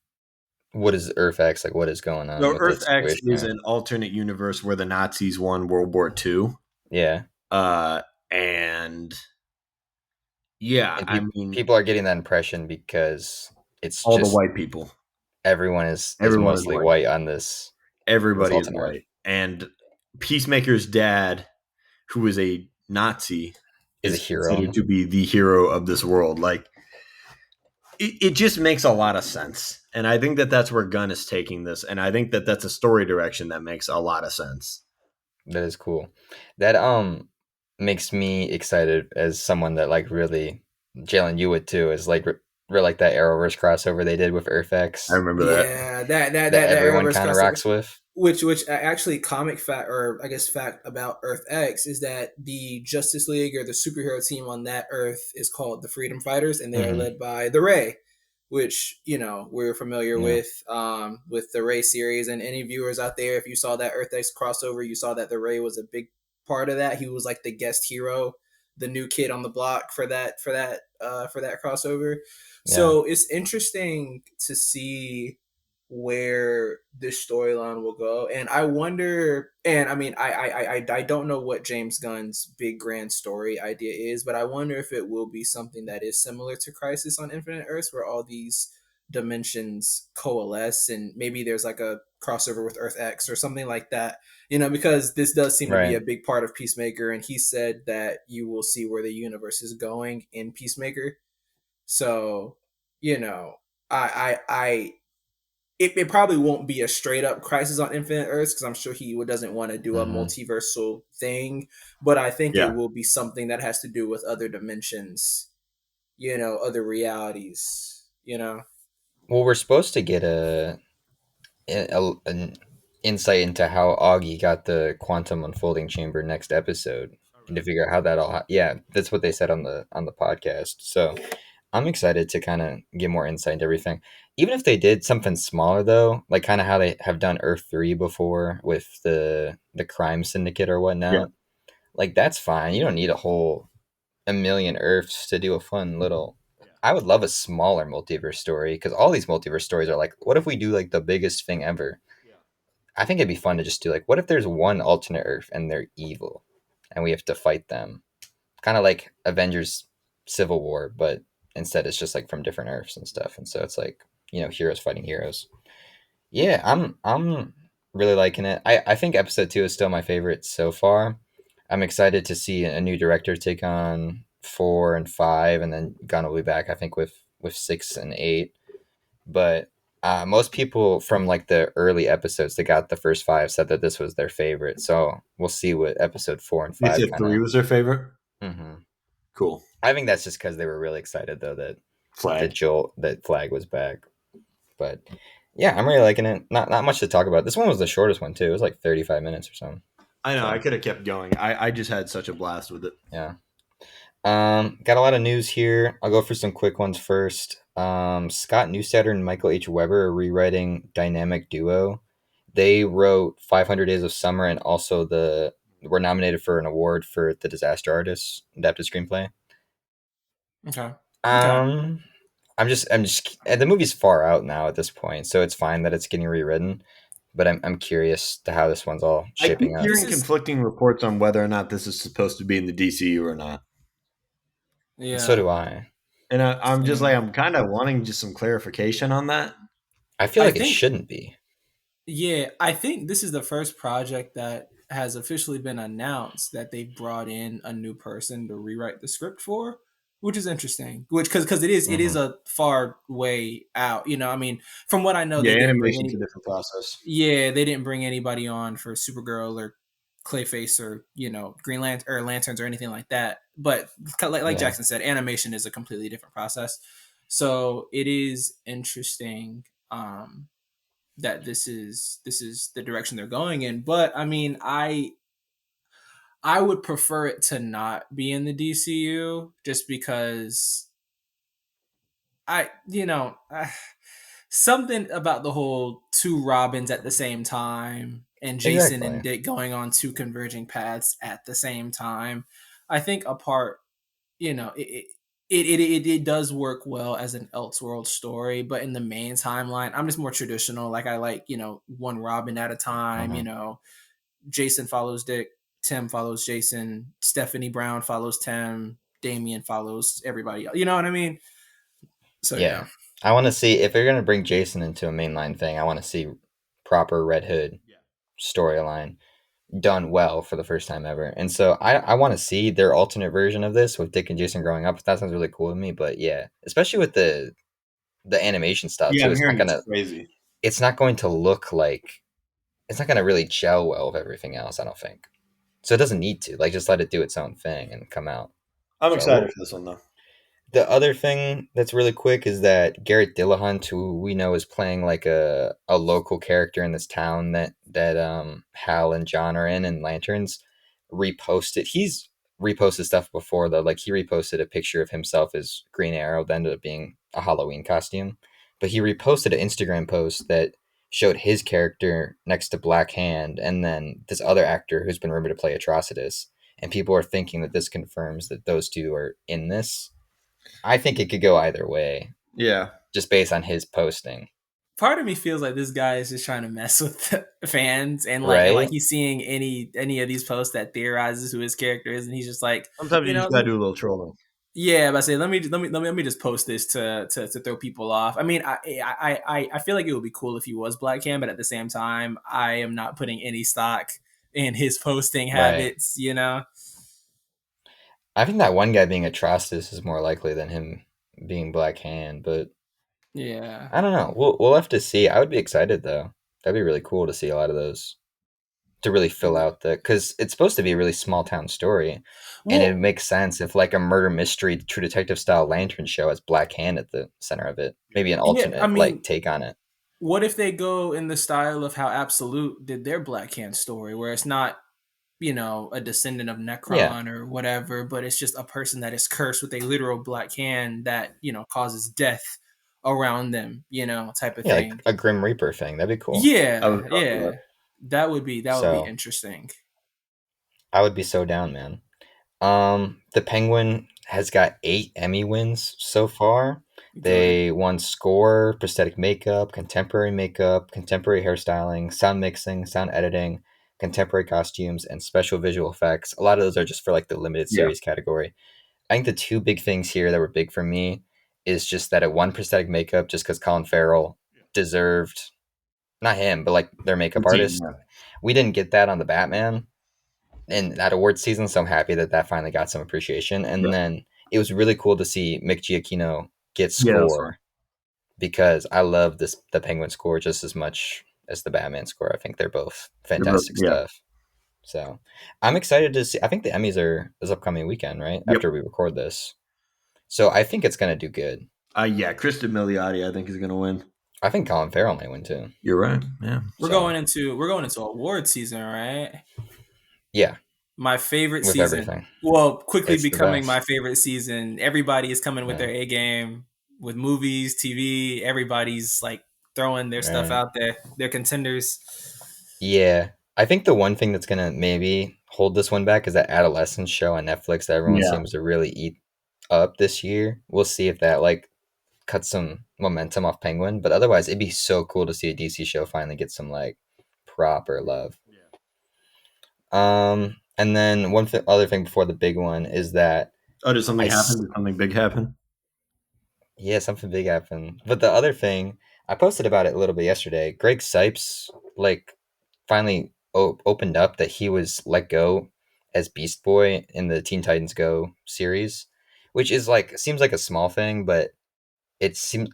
Speaker 1: What is Earth X? Like, what is going on
Speaker 3: So
Speaker 1: with the
Speaker 3: Earth X
Speaker 1: situation
Speaker 3: is
Speaker 1: here?
Speaker 3: an alternate universe where the Nazis won World War II.
Speaker 1: Yeah,
Speaker 3: And yeah,
Speaker 1: and
Speaker 3: I mean,
Speaker 1: people are getting that impression because it's
Speaker 3: all the
Speaker 1: just
Speaker 3: white people.
Speaker 1: everyone is
Speaker 3: Everyone is
Speaker 1: mostly
Speaker 3: white.
Speaker 1: white on this
Speaker 3: Everybody is
Speaker 1: alternate Earth.
Speaker 3: white. And Peacemaker's dad, who is a Nazi,
Speaker 1: Is a
Speaker 3: is
Speaker 1: hero.
Speaker 3: considered to be the hero of this world. Like, it just makes a lot of sense. And I think that that's where Gunn is taking this. And I think that that's a story direction that makes a lot of sense.
Speaker 1: That is cool. That makes me excited as someone that like really Jalen, you would too, is like like that Arrowverse crossover they did with
Speaker 3: I
Speaker 1: EarthX
Speaker 3: remember that.
Speaker 2: Yeah, that
Speaker 1: that
Speaker 2: that
Speaker 1: everyone
Speaker 2: Arrowverse
Speaker 1: kind of
Speaker 2: crossover.
Speaker 1: rocks with.
Speaker 2: Which actually comic fact, or I guess fact about Earth X, is that the Justice League or the superhero team on that Earth is called the Freedom Fighters, and they are
Speaker 1: Hmm.
Speaker 2: led by the Ray, which we're familiar
Speaker 1: Yeah,
Speaker 2: with the Ray series. And any viewers out there, if you saw that Earth X crossover, you saw that the Ray was a big part of that. He was like the guest hero, the new kid on the block for that crossover.
Speaker 1: yeah.
Speaker 2: So it's interesting to see where this storyline will go. And I wonder, and I mean, I don't know what James Gunn's big grand story idea is, but I wonder if it will be something that is similar to Crisis on Infinite Earths, where all these dimensions coalesce, and maybe there's like a crossover with Earth X or something like that. Because this does seem to be a
Speaker 1: Right.
Speaker 2: big part of Peacemaker, and he said that you will see where the universe is going in Peacemaker. So, you know, I it probably won't be a straight up Crisis on Infinite Earths, because I'm sure he doesn't want to do a
Speaker 1: Hmm.
Speaker 2: multiversal thing, but I think it
Speaker 3: Yeah.
Speaker 2: will be something that has to do with other dimensions, other realities,
Speaker 1: Well, we're supposed to get an insight into how Augie got the quantum unfolding chamber next episode,
Speaker 3: Oh,
Speaker 1: and to
Speaker 3: really?
Speaker 1: figure out how that all. Yeah, that's what they said on the podcast. So I'm excited to kind of get more insight into everything. Even if they did something smaller though, like kind of how they have done Earth 3 before with the crime syndicate or
Speaker 3: Yeah.
Speaker 1: whatnot. Like that's fine. You don't need a million Earths to do a fun little.
Speaker 3: Yeah.
Speaker 1: I would love a smaller multiverse story because all these multiverse stories are like, what if we do like the biggest thing ever?
Speaker 3: Yeah.
Speaker 1: I think it'd be fun to just do like, what if there's one alternate Earth and they're evil, and we have to fight them, kind of like Avengers Civil War, but instead it's just like from different Earths and stuff. And so it's like, heroes fighting heroes. Yeah, I'm really liking it. I think episode 2 is still my favorite so far. I'm excited to see a new director take on 4 and 5, and then Gunn will be back, I think, with 6 and 8. But most people from like the early episodes that got the first 5 said that this was their favorite. So we'll see what episode 4 and
Speaker 3: They
Speaker 1: 5
Speaker 3: said
Speaker 1: kind
Speaker 3: three
Speaker 1: of.
Speaker 3: was their favorite.
Speaker 1: Hmm.
Speaker 3: Cool.
Speaker 1: I think that's just because they were really excited though
Speaker 3: Flag.
Speaker 1: that Flag was back. But yeah, I'm really liking it. Not much to talk about. This one was the shortest one too. It was like 35 minutes or something.
Speaker 3: I know. I
Speaker 1: So
Speaker 3: could have kept going. I just had such a blast with it.
Speaker 1: yeah. Got a lot of news here. I'll go for some quick ones first. Scott Neustadter and Michael H. Weber are rewriting Dynamic Duo. They wrote 500 Days of Summer, and also were nominated for an award for the Disaster Artist adapted screenplay.
Speaker 2: Okay. Okay.
Speaker 1: Um, the movie's far out now at this point, so it's fine that it's getting rewritten. But I'm curious to how this one's all
Speaker 3: I keep
Speaker 1: shaping up.
Speaker 2: This
Speaker 3: hearing
Speaker 2: is
Speaker 3: conflicting reports on whether or not this is supposed to be in the DCU or not.
Speaker 1: So
Speaker 2: Yeah.
Speaker 1: do I.
Speaker 3: And I'm just like,
Speaker 2: Same.
Speaker 3: I'm kind of wanting just some clarification on that.
Speaker 1: I feel
Speaker 2: I
Speaker 1: like it
Speaker 2: think
Speaker 1: shouldn't be.
Speaker 2: Yeah, I think this is the first project that has officially been announced that they brought in a new person to rewrite the script for, which is interesting. Which because it is
Speaker 1: Hmm.
Speaker 2: a far way out. I mean, from what I know,
Speaker 3: Yeah,
Speaker 2: they didn't bring
Speaker 3: animation's
Speaker 2: any.
Speaker 3: a different process.
Speaker 2: Yeah, they didn't bring anybody on for Supergirl or Clayface or Green Lantern or Lanterns or anything like that. But like
Speaker 1: Yeah.
Speaker 2: Jackson said, animation is a completely different process. So it is interesting. That this is the direction they're going in. But I mean, I would prefer it to not be in the DCU, just because I you know something about the whole two Robins at the same time and Jason and
Speaker 1: Exactly.
Speaker 2: Dick going on two converging paths at the same time. I think apart, it does work well as an Elseworld story, but in the main timeline, I'm just more traditional. Like I like, one Robin at a time.
Speaker 1: Hmm.
Speaker 2: Jason follows Dick, Tim follows Jason, Stephanie Brown follows Tim, Damian follows everybody else. You know what I mean? So
Speaker 1: Yeah.
Speaker 2: yeah.
Speaker 1: I want to see if they're gonna bring Jason into a mainline thing. I want to see proper Red Hood
Speaker 3: Yeah.
Speaker 1: storyline done well for the first time ever. And so I want to see their alternate version of this with Dick and Jason growing up. That sounds really cool to me. But yeah, especially with the animation style
Speaker 3: Yeah,
Speaker 1: too.
Speaker 3: I'm hearing it's crazy.
Speaker 1: It's not going to look like it's not gonna really gel well with everything else. I don't think. So it doesn't need to. Like just let it do its own thing and come out.
Speaker 3: I'm
Speaker 1: So
Speaker 3: excited for this one though.
Speaker 1: The other thing that's really quick is that Garrett Dillahunt, who we know is playing like a local character in this town that Hal and John are in Lanterns, reposted. He's reposted stuff before though. Like he reposted a picture of himself as Green Arrow that ended up being a Halloween costume. But he reposted an Instagram post that showed his character next to Black Hand and then this other actor who's been rumored to play Atrocitus. And people are thinking that this confirms that those two are in this. I think it could go either way,
Speaker 3: Yeah.
Speaker 1: just based on his posting,
Speaker 2: Part of me feels like this guy is just trying to mess with the fans, and like
Speaker 1: right?
Speaker 2: he's seeing any of these posts that theorizes who his character is, and he's just like,
Speaker 3: Sometimes
Speaker 2: you
Speaker 3: you
Speaker 2: know,
Speaker 3: just gotta do a little trolling.
Speaker 2: yeah, but I say let me just post this to throw people off. I mean, I feel like it would be cool if he was Black Cam, but at the same time, I am not putting any stock in his posting
Speaker 1: Right.
Speaker 2: habits. You know?
Speaker 1: I think that one guy being Atrocitus is more likely than him being Black Hand, but
Speaker 2: Yeah.
Speaker 1: I don't know. We'll have to see. I would be excited though. That'd be really cool to see a lot of those to really fill out the because it's supposed to be a really small town story, and it
Speaker 2: Well,
Speaker 1: makes sense if like a murder mystery, True Detective style lantern show has Black Hand at the center of it. Maybe an
Speaker 2: yeah. I
Speaker 1: alternate like
Speaker 2: mean,
Speaker 1: take on it.
Speaker 2: what if they go in the style of how Absolute did their Black Hand story, where it's not a descendant of
Speaker 1: Yeah,
Speaker 2: Necron or whatever, but it's just a person that is cursed with a literal black hand that, causes death around them, type of
Speaker 1: yeah, like
Speaker 2: thing.
Speaker 1: a Grim Reaper thing. That'd be cool.
Speaker 3: I was
Speaker 2: Yeah,
Speaker 3: about to
Speaker 2: yeah.
Speaker 3: that.
Speaker 2: That would be
Speaker 1: So
Speaker 2: interesting.
Speaker 1: I would be so down, man. The Penguin has got 8 Emmy wins so far.
Speaker 2: Good.
Speaker 1: They won score, prosthetic makeup, contemporary hairstyling, sound mixing, sound editing, contemporary costumes, and special visual effects. A lot of those are just for like the limited
Speaker 3: Yeah.
Speaker 1: series category. I think the two big things here that were big for me is just that it won prosthetic makeup just because Colin Farrell deserved, not him, but like their
Speaker 3: The
Speaker 1: makeup
Speaker 3: team,
Speaker 1: artist.
Speaker 3: yeah.
Speaker 1: We didn't get that on the Batman in that awards season, so I'm happy that that finally got some appreciation.
Speaker 3: Yeah.
Speaker 1: And then it was really cool to see Mick Giacchino get
Speaker 3: Yeah, that's fun.
Speaker 1: score because I love this the Penguin score just as much as the Batman score. I think they're both fantastic
Speaker 3: Yeah.
Speaker 1: stuff. So I'm excited to see. I think the Emmys are this upcoming weekend, right
Speaker 3: Yep.
Speaker 1: after we record this. So I think it's gonna do good.
Speaker 3: Yeah, Kristen Milioti, I think, is gonna win.
Speaker 1: I think Colin Farrell may win too.
Speaker 3: You're right. Yeah.
Speaker 2: We're
Speaker 1: So
Speaker 2: going into we're going into award season, right?
Speaker 1: yeah,
Speaker 2: My favorite
Speaker 1: with
Speaker 2: season.
Speaker 1: everything,
Speaker 2: Well, quickly
Speaker 1: it's the
Speaker 2: becoming my
Speaker 1: best.
Speaker 2: favorite season. Everybody is coming with
Speaker 1: Yeah,
Speaker 2: their A game with movies, TV. Everybody's like throwing their stuff
Speaker 1: right.
Speaker 2: out there. They're contenders.
Speaker 1: Yeah, I think the one thing that's gonna maybe hold this one back is that adolescence show on Netflix that everyone
Speaker 3: Yeah.
Speaker 1: seems to really eat up this year. We'll see if that like cuts some momentum off Penguin, but otherwise, it'd be so cool to see a DC show finally get some like proper love.
Speaker 3: Yeah.
Speaker 1: And then other thing before the big one is that
Speaker 3: Oh, did something
Speaker 1: I
Speaker 3: happen? Did something big happen?
Speaker 1: yeah, something big happened. But the other thing, I posted about it a little bit yesterday. Greg Sipes like finally opened up that he was let go as Beast Boy in the Teen Titans Go series, which is like seems like a small thing, but it seems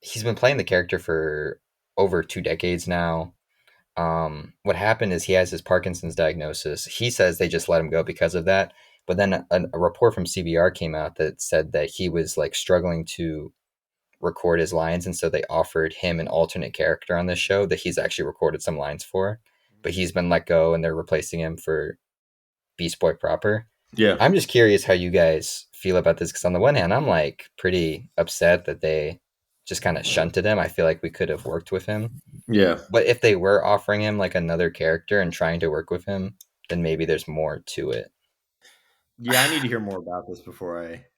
Speaker 1: he's been playing the character for over 2 decades now. What happened is he has his Parkinson's diagnosis. He says they just let him go because of that. But then a report from CBR came out that said that he was like struggling to record his lines, and so they offered him an alternate character on this show that he's actually recorded some lines for. But he's been let go, and they're replacing him for Beast Boy proper.
Speaker 3: Yeah.
Speaker 1: I'm just curious how you guys feel about this because on the one hand, I'm like pretty upset that they just kind of shunted him. I feel like we could have worked with him,
Speaker 3: Yeah.
Speaker 1: but if they were offering him like another character and trying to work with him, then maybe there's more to it.
Speaker 3: Yeah, I need to hear more about this before I mean, like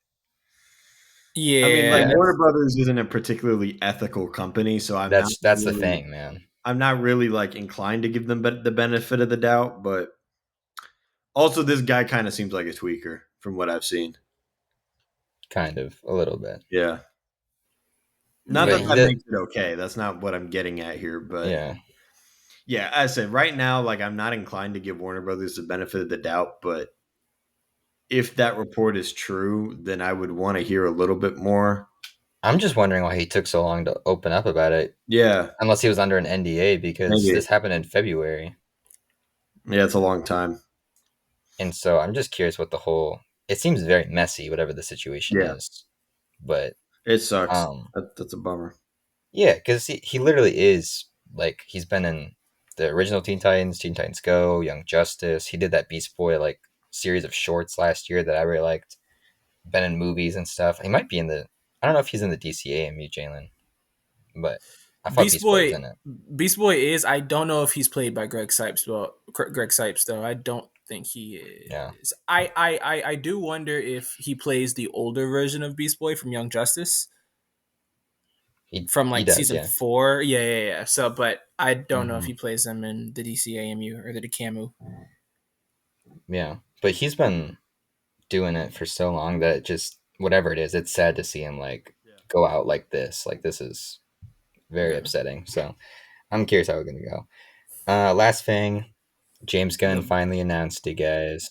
Speaker 2: Yeah.
Speaker 1: Yeah,
Speaker 3: Warner Brothers isn't a particularly ethical company, so
Speaker 1: that's the thing, man.
Speaker 3: I'm not really like inclined to give them the benefit of the doubt, but also this guy kind of seems like a tweaker from what I've seen.
Speaker 1: Kind of a little bit,
Speaker 3: Yeah. Not
Speaker 1: but
Speaker 3: that
Speaker 2: Yeah.
Speaker 3: that makes it okay. That's not what I'm getting at here, but
Speaker 1: yeah,
Speaker 3: yeah, I said right now, like I'm not inclined to give Warner Brothers the benefit of the doubt, but if that report is true, then I would want to hear a little bit more.
Speaker 1: I'm just wondering why he took so long to open up about it.
Speaker 3: Yeah,
Speaker 1: Unless he was under an NDA because
Speaker 3: maybe.
Speaker 1: this happened in February.
Speaker 3: Yeah, it's a long time.
Speaker 1: And so I'm just curious what the whole it seems very messy, whatever the situation
Speaker 3: Yeah.
Speaker 1: is. but
Speaker 3: It sucks.
Speaker 1: um,
Speaker 3: That's a bummer.
Speaker 1: yeah, because he literally is like he's been in the original Teen Titans Go, Young Justice. He did that Beast Boy like series of shorts last year that I really liked. Been in movies and stuff. He might be in the. I don't know if he's in the DCAMU, Jalen, but I thought
Speaker 2: Beast
Speaker 1: Beast Boy was
Speaker 2: Boy,
Speaker 1: in it.
Speaker 2: Beast Boy is. I don't know if he's played by Greg Sipes, but Greg Sipes though. I don't think he
Speaker 1: Yeah,
Speaker 2: is. I do wonder if he plays the older version of Beast Boy from Young Justice from
Speaker 1: he
Speaker 2: like
Speaker 1: does.
Speaker 2: season
Speaker 1: Yeah,
Speaker 2: 4. Yeah, yeah, yeah. So, but I don't know if
Speaker 1: hmm
Speaker 2: he plays them in the DCAMU or the DCAMU.
Speaker 1: yeah. But he's been doing it for so long that it just whatever it is, it's sad to see him like
Speaker 3: Yeah.
Speaker 1: go out like this. Like this is very
Speaker 2: Yeah.
Speaker 1: upsetting. So I'm curious how it's gonna go. Last thing, James Gunn
Speaker 2: The
Speaker 1: finally announced it, guys.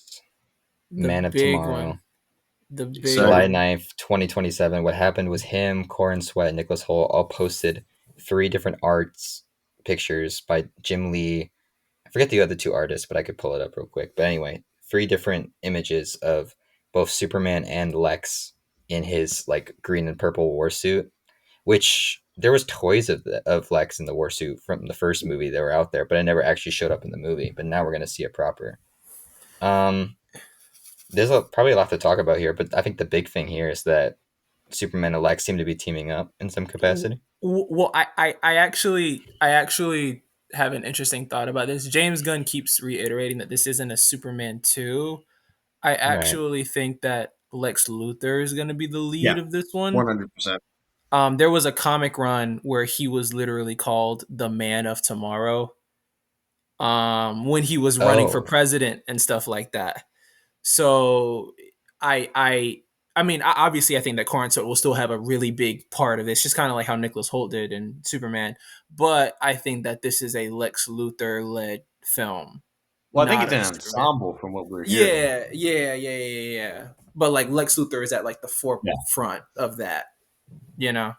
Speaker 2: the
Speaker 1: Man of
Speaker 2: big one.
Speaker 1: Tomorrow,
Speaker 2: The big
Speaker 1: July
Speaker 3: Excited.
Speaker 2: one.
Speaker 1: 9th, 2027. What happened was him, Corin Sweat, and Nicholas Holt all posted 3 different arts pictures by Jim Lee. I forget the other 2 artists, but I could pull it up real quick. But anyway, 3 different images of both Superman and Lex in his like green and purple war suit, which there was toys of Lex in the war suit from the first movie that were out there, but it never actually showed up in the movie. But now we're gonna see it proper. Um, there's probably a lot to talk about here, but I think the big thing here is that Superman and Lex seem to be teaming up in some capacity.
Speaker 2: Well, I actually have an interesting thought about this. James Gunn keeps reiterating that this isn't a Superman 2. I
Speaker 1: Right.
Speaker 2: actually think that Lex Luthor is going to be the lead
Speaker 3: Yeah,
Speaker 2: of this one.
Speaker 3: 100%.
Speaker 2: There was a comic run where he was literally called the Man of Tomorrow. When he was running for
Speaker 1: Oh,
Speaker 2: president and stuff like that. So I I I mean, obviously, I think that Corin will still have a really big part of this, just kind of like how Nicholas Holt did in Superman. But I think that this is a Lex Luthor led film,
Speaker 3: Well, I think
Speaker 2: not
Speaker 3: it's
Speaker 2: a
Speaker 3: an
Speaker 2: Superman.
Speaker 3: ensemble from what we're hearing.
Speaker 2: Yeah, yeah, yeah, yeah, yeah. But like Lex Luthor is at like the
Speaker 3: Yeah.
Speaker 2: forefront of that, you know.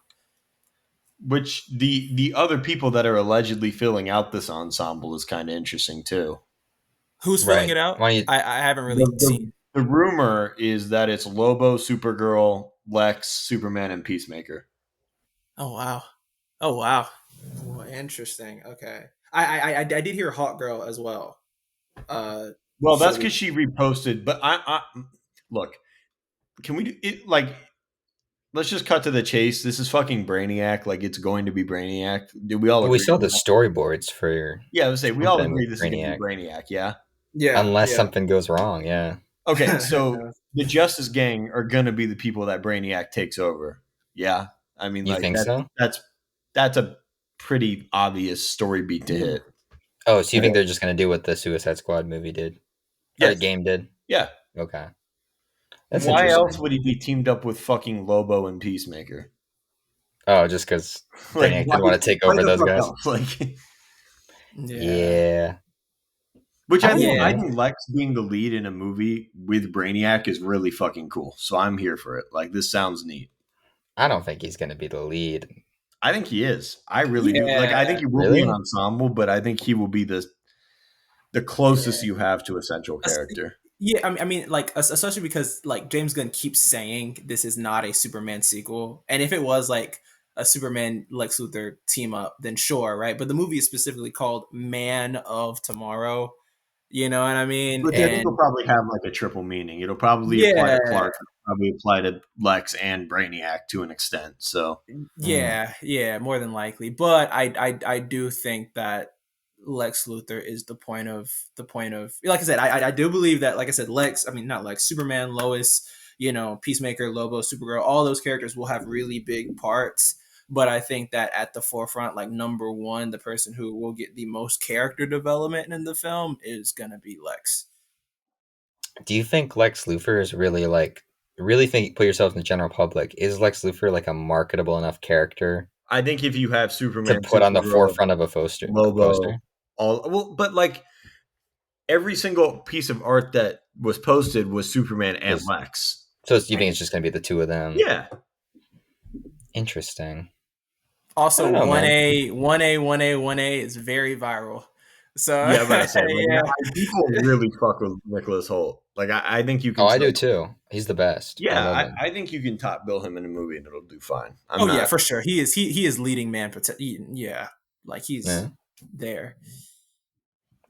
Speaker 3: Which the other people that are allegedly filling out this ensemble is kind of interesting too.
Speaker 2: Who's filling
Speaker 1: right.
Speaker 2: it out?
Speaker 1: Why don't you
Speaker 2: I haven't
Speaker 3: The,
Speaker 2: really
Speaker 3: the
Speaker 2: seen.
Speaker 3: the rumor is that it's Lobo, Supergirl, Lex, Superman, and Peacemaker.
Speaker 2: Oh wow. Oh wow. Oh, interesting. Okay. I did hear Hot Girl as well. Uh,
Speaker 3: Well, that's
Speaker 2: she'll be.
Speaker 3: because she reposted. But I look. Can we do it? Like, let's just cut to the chase. This is fucking Brainiac. Like, it's going to be Brainiac. Do we all
Speaker 1: Well, we
Speaker 3: agree
Speaker 1: saw
Speaker 3: on
Speaker 1: the
Speaker 3: that?
Speaker 1: storyboards for
Speaker 3: Yeah, I would say we all
Speaker 1: something
Speaker 3: agree
Speaker 1: with
Speaker 3: this is going to be
Speaker 1: Brainiac,
Speaker 3: Brainiac. Yeah.
Speaker 2: Yeah,
Speaker 1: unless
Speaker 2: yeah.
Speaker 1: something goes wrong. Yeah,
Speaker 3: Okay, so the Justice Gang are going to be the people that Brainiac takes over. Yeah, I mean,
Speaker 1: you
Speaker 3: like
Speaker 1: think so?
Speaker 3: that's a pretty obvious story beat to hit.
Speaker 1: Oh, so you think
Speaker 3: Okay.
Speaker 1: they're just gonna do what the Suicide Squad movie did or
Speaker 3: Yes.
Speaker 1: game did?
Speaker 3: Yeah.
Speaker 1: Okay, that's
Speaker 3: Why else
Speaker 1: interesting.
Speaker 3: would he be teamed up with fucking Lobo and Peacemaker?
Speaker 1: Oh, just because
Speaker 3: Like,
Speaker 1: Brainiac didn't want to take
Speaker 3: why
Speaker 1: over
Speaker 3: the
Speaker 1: those
Speaker 3: fuck
Speaker 1: guys.
Speaker 3: else? Like,
Speaker 2: Yeah.
Speaker 1: Yeah,
Speaker 3: which
Speaker 1: I don't know,
Speaker 3: I
Speaker 2: Yeah.
Speaker 1: man.
Speaker 3: think Lex being the lead in a movie with Brainiac is really fucking cool. So I'm here for it. Like, this sounds neat.
Speaker 1: I don't think he's gonna be the lead.
Speaker 3: I think he is. I really do. Like, I think
Speaker 2: Yeah.
Speaker 3: he will be an
Speaker 1: Really?
Speaker 3: ensemble, but I think he will be the closest
Speaker 2: Yeah.
Speaker 3: you have to a central
Speaker 2: Es-
Speaker 3: character.
Speaker 2: Yeah, I mean, like, especially because like James Gunn keeps saying this is not a Superman sequel, and if it was like a Superman Lex Luthor team up, then sure, right? But the movie is specifically called Man of Tomorrow. You know what I mean?
Speaker 3: Which I think will
Speaker 2: And
Speaker 3: probably have like a triple meaning. It'll probably apply to
Speaker 2: yeah,
Speaker 3: Clark, it'll probably apply to Lex and Brainiac to an extent. So
Speaker 1: Mm.
Speaker 2: yeah, more than likely. But I do think that Lex Luthor is the point of like I said, I do believe that, like I said, Lex, I mean not Lex, Superman, Lois, Peacemaker, Lobo, Supergirl, all those characters will have really big parts. But I think that at the forefront, like number one, the person who will get the most character development in the film is gonna be Lex.
Speaker 1: Do you think Lex Luthor is really like really think put yourself in the general public? Is Lex Luthor like a marketable enough character
Speaker 3: I think if you have
Speaker 1: to
Speaker 3: Superman,
Speaker 1: put on the
Speaker 3: Supergirl,
Speaker 1: forefront of a poster?
Speaker 3: Lobo, all well, but like every single piece of art that was posted was Superman and
Speaker 1: Was
Speaker 3: Lex.
Speaker 1: so you think it's just gonna be the two of them?
Speaker 3: Yeah.
Speaker 1: Interesting. I
Speaker 2: Also,
Speaker 1: don't know,
Speaker 2: one
Speaker 1: man.
Speaker 2: A, 1A, 1A, 1A is very viral. So
Speaker 3: Yeah, I'm about to say, like,
Speaker 2: yeah,
Speaker 3: people really fuck with Nicholas Holt. Like, I think you
Speaker 1: Oh,
Speaker 3: can
Speaker 1: I do
Speaker 3: still.
Speaker 1: too. He's the best. I
Speaker 3: Yeah,
Speaker 1: love him.
Speaker 3: I think you can top bill him in a movie and it'll do fine. I'm
Speaker 2: oh yeah,
Speaker 3: not.
Speaker 2: for sure. He is leading man. Yeah, like he's
Speaker 1: Yeah.
Speaker 2: there.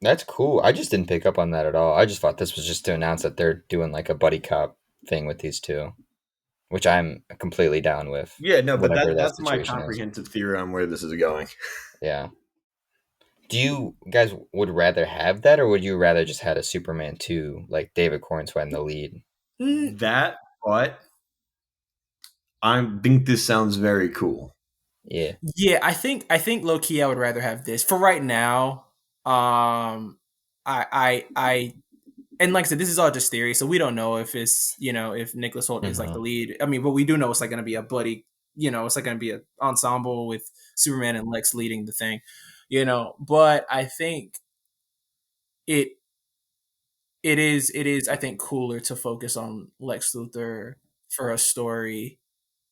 Speaker 1: That's cool. I just didn't pick up on that at all. I just thought this was just to announce that they're doing like a buddy cop thing with these two, which I'm completely down with,
Speaker 3: Yeah, no, but
Speaker 1: whatever that
Speaker 3: that's my
Speaker 1: situation is.
Speaker 3: comprehensive theory on where this is going.
Speaker 1: Yeah. Do you guys would rather have that, or would you rather just had a Superman 2, like David Cornsweet in the lead?
Speaker 2: Mm,
Speaker 3: That, but I think this sounds very cool.
Speaker 1: Yeah.
Speaker 2: yeah, I think low key I would rather have this for right now. I and like I said, this is all just theory, so we don't know if it's if Nicholas Holt is like the
Speaker 1: Hmm.
Speaker 2: lead. I mean, but we do know it's like going to be a buddy. It's like going to be an ensemble with Superman and Lex leading the thing. But I think it it is I think cooler to focus on Lex Luthor for a story,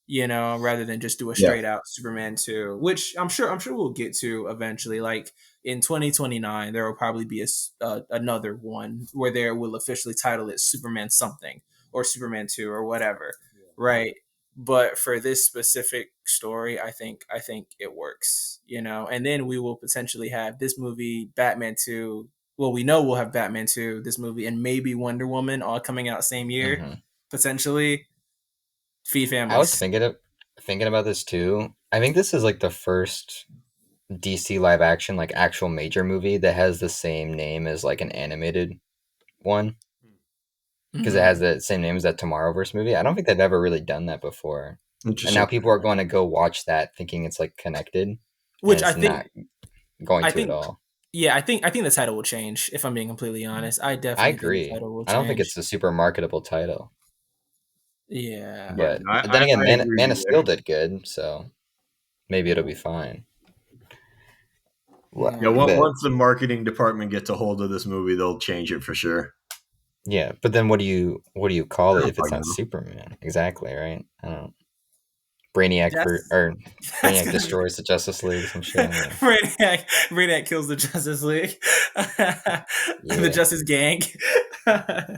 Speaker 2: rather than just do a
Speaker 3: Yeah.
Speaker 2: straight out Superman 2, which I'm sure we'll get to eventually. Like in 2029, there will probably be another one where they will officially title it Superman something or Superman 2 or whatever, right? But for this specific story, I think it works, and then we will potentially have this movie, Batman 2. Well, we know we'll have Batman 2, this movie, and maybe Wonder Woman all coming out same year,
Speaker 1: Hmm.
Speaker 2: potentially. Feed
Speaker 1: I was
Speaker 2: families.
Speaker 1: thinking about this too. I think this is like the first DC live action, like actual major movie that has the same name as like an animated one, because it has
Speaker 2: Mhm.
Speaker 1: the same name as that Tomorrowverse movie. I don't think they've ever really done that before. And now
Speaker 3: Interesting.
Speaker 1: people are going to go watch that thinking it's like connected, and
Speaker 2: Which I
Speaker 1: it's not
Speaker 2: think,
Speaker 1: going
Speaker 2: I
Speaker 1: to at
Speaker 2: think,
Speaker 1: all.
Speaker 2: yeah, I think the title will change. If I'm being completely honest, I
Speaker 1: I
Speaker 2: definitely think the
Speaker 1: agree.
Speaker 2: title will
Speaker 1: I don't think
Speaker 2: change.
Speaker 1: it's a super marketable title,
Speaker 2: Yeah,
Speaker 3: Yeah,
Speaker 1: but
Speaker 3: no,
Speaker 1: then again,
Speaker 3: I agree
Speaker 1: Man
Speaker 3: with
Speaker 1: of
Speaker 3: you there.
Speaker 1: Steel did good, so maybe it'll be fine. Well,
Speaker 3: Yeah,
Speaker 2: yeah,
Speaker 3: once the marketing department gets a hold of this movie, they'll change it for sure.
Speaker 1: yeah, but then what do you
Speaker 3: I
Speaker 1: call it
Speaker 3: don't
Speaker 1: if it's
Speaker 3: fucking
Speaker 1: not
Speaker 3: know.
Speaker 1: Superman? Exactly, right? I don't Brainiac for
Speaker 2: that's
Speaker 1: or
Speaker 2: that's
Speaker 1: Brainiac
Speaker 2: gonna be
Speaker 1: destroys the Justice League, some shit. I don't know.
Speaker 2: Brainiac kills the Justice League, the
Speaker 1: Yeah,
Speaker 2: Justice Gang.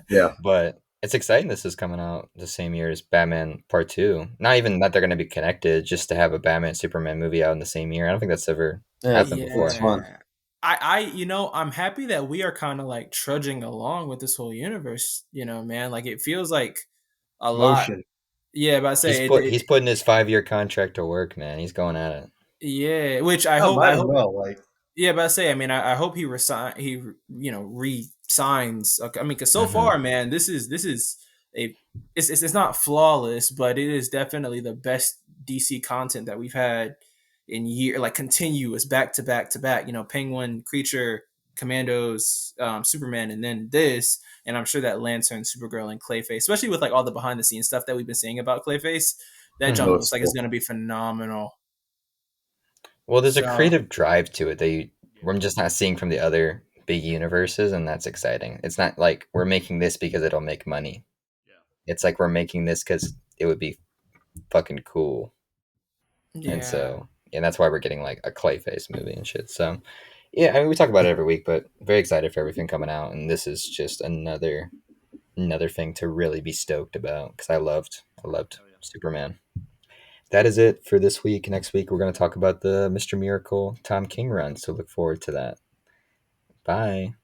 Speaker 3: Yeah.
Speaker 1: but it's exciting. This is coming out the same year as Batman Part Two. Not even that they're going to be connected, just to have a Batman Superman movie out in the same year. I don't think that's ever
Speaker 3: Yeah,
Speaker 1: happened
Speaker 3: it's
Speaker 1: before.
Speaker 3: fun.
Speaker 2: Yeah. I'm happy that we are kind of like trudging along with this whole universe, man. Like it feels like a lot.
Speaker 3: Motion.
Speaker 2: Yeah, but I say
Speaker 1: He's putting his 5 year contract to work, man. He's going at it.
Speaker 2: yeah, which I
Speaker 3: Oh,
Speaker 2: hope,
Speaker 3: might as well. Like,
Speaker 2: yeah, but I say, I mean, I hope he resign, he, resigns. Okay, I mean, because so
Speaker 1: Hmm.
Speaker 2: far, man, this is a, it's not flawless, but it is definitely the best DC content that we've had in year, like continuous back to back to back. Penguin, Creature, Commandos, Superman, and then this, and I'm sure that Lantern, Supergirl, and Clayface, especially with like all the behind the scenes stuff that we've been seeing about Clayface, that
Speaker 3: oh,
Speaker 2: jump
Speaker 1: Hmm.
Speaker 2: looks
Speaker 3: it's
Speaker 2: like it's
Speaker 3: cool.
Speaker 2: gonna be phenomenal.
Speaker 1: Well, there's a
Speaker 2: So
Speaker 1: creative drive to it that we're just not seeing from the other big universes, and that's exciting. It's not like we're making this because it'll make money. It's like we're making this because it would be fucking cool. And
Speaker 2: yeah.
Speaker 1: so, yeah, that's why we're getting like a Clayface movie and shit. So, yeah, I mean, we talk about it every week, but very excited for everything coming out. And this is just another thing to really be stoked about because I loved Superman. That is it for this week. Next week, we're going to talk about the Mr. Miracle Tom King run. So look forward to that. Bye.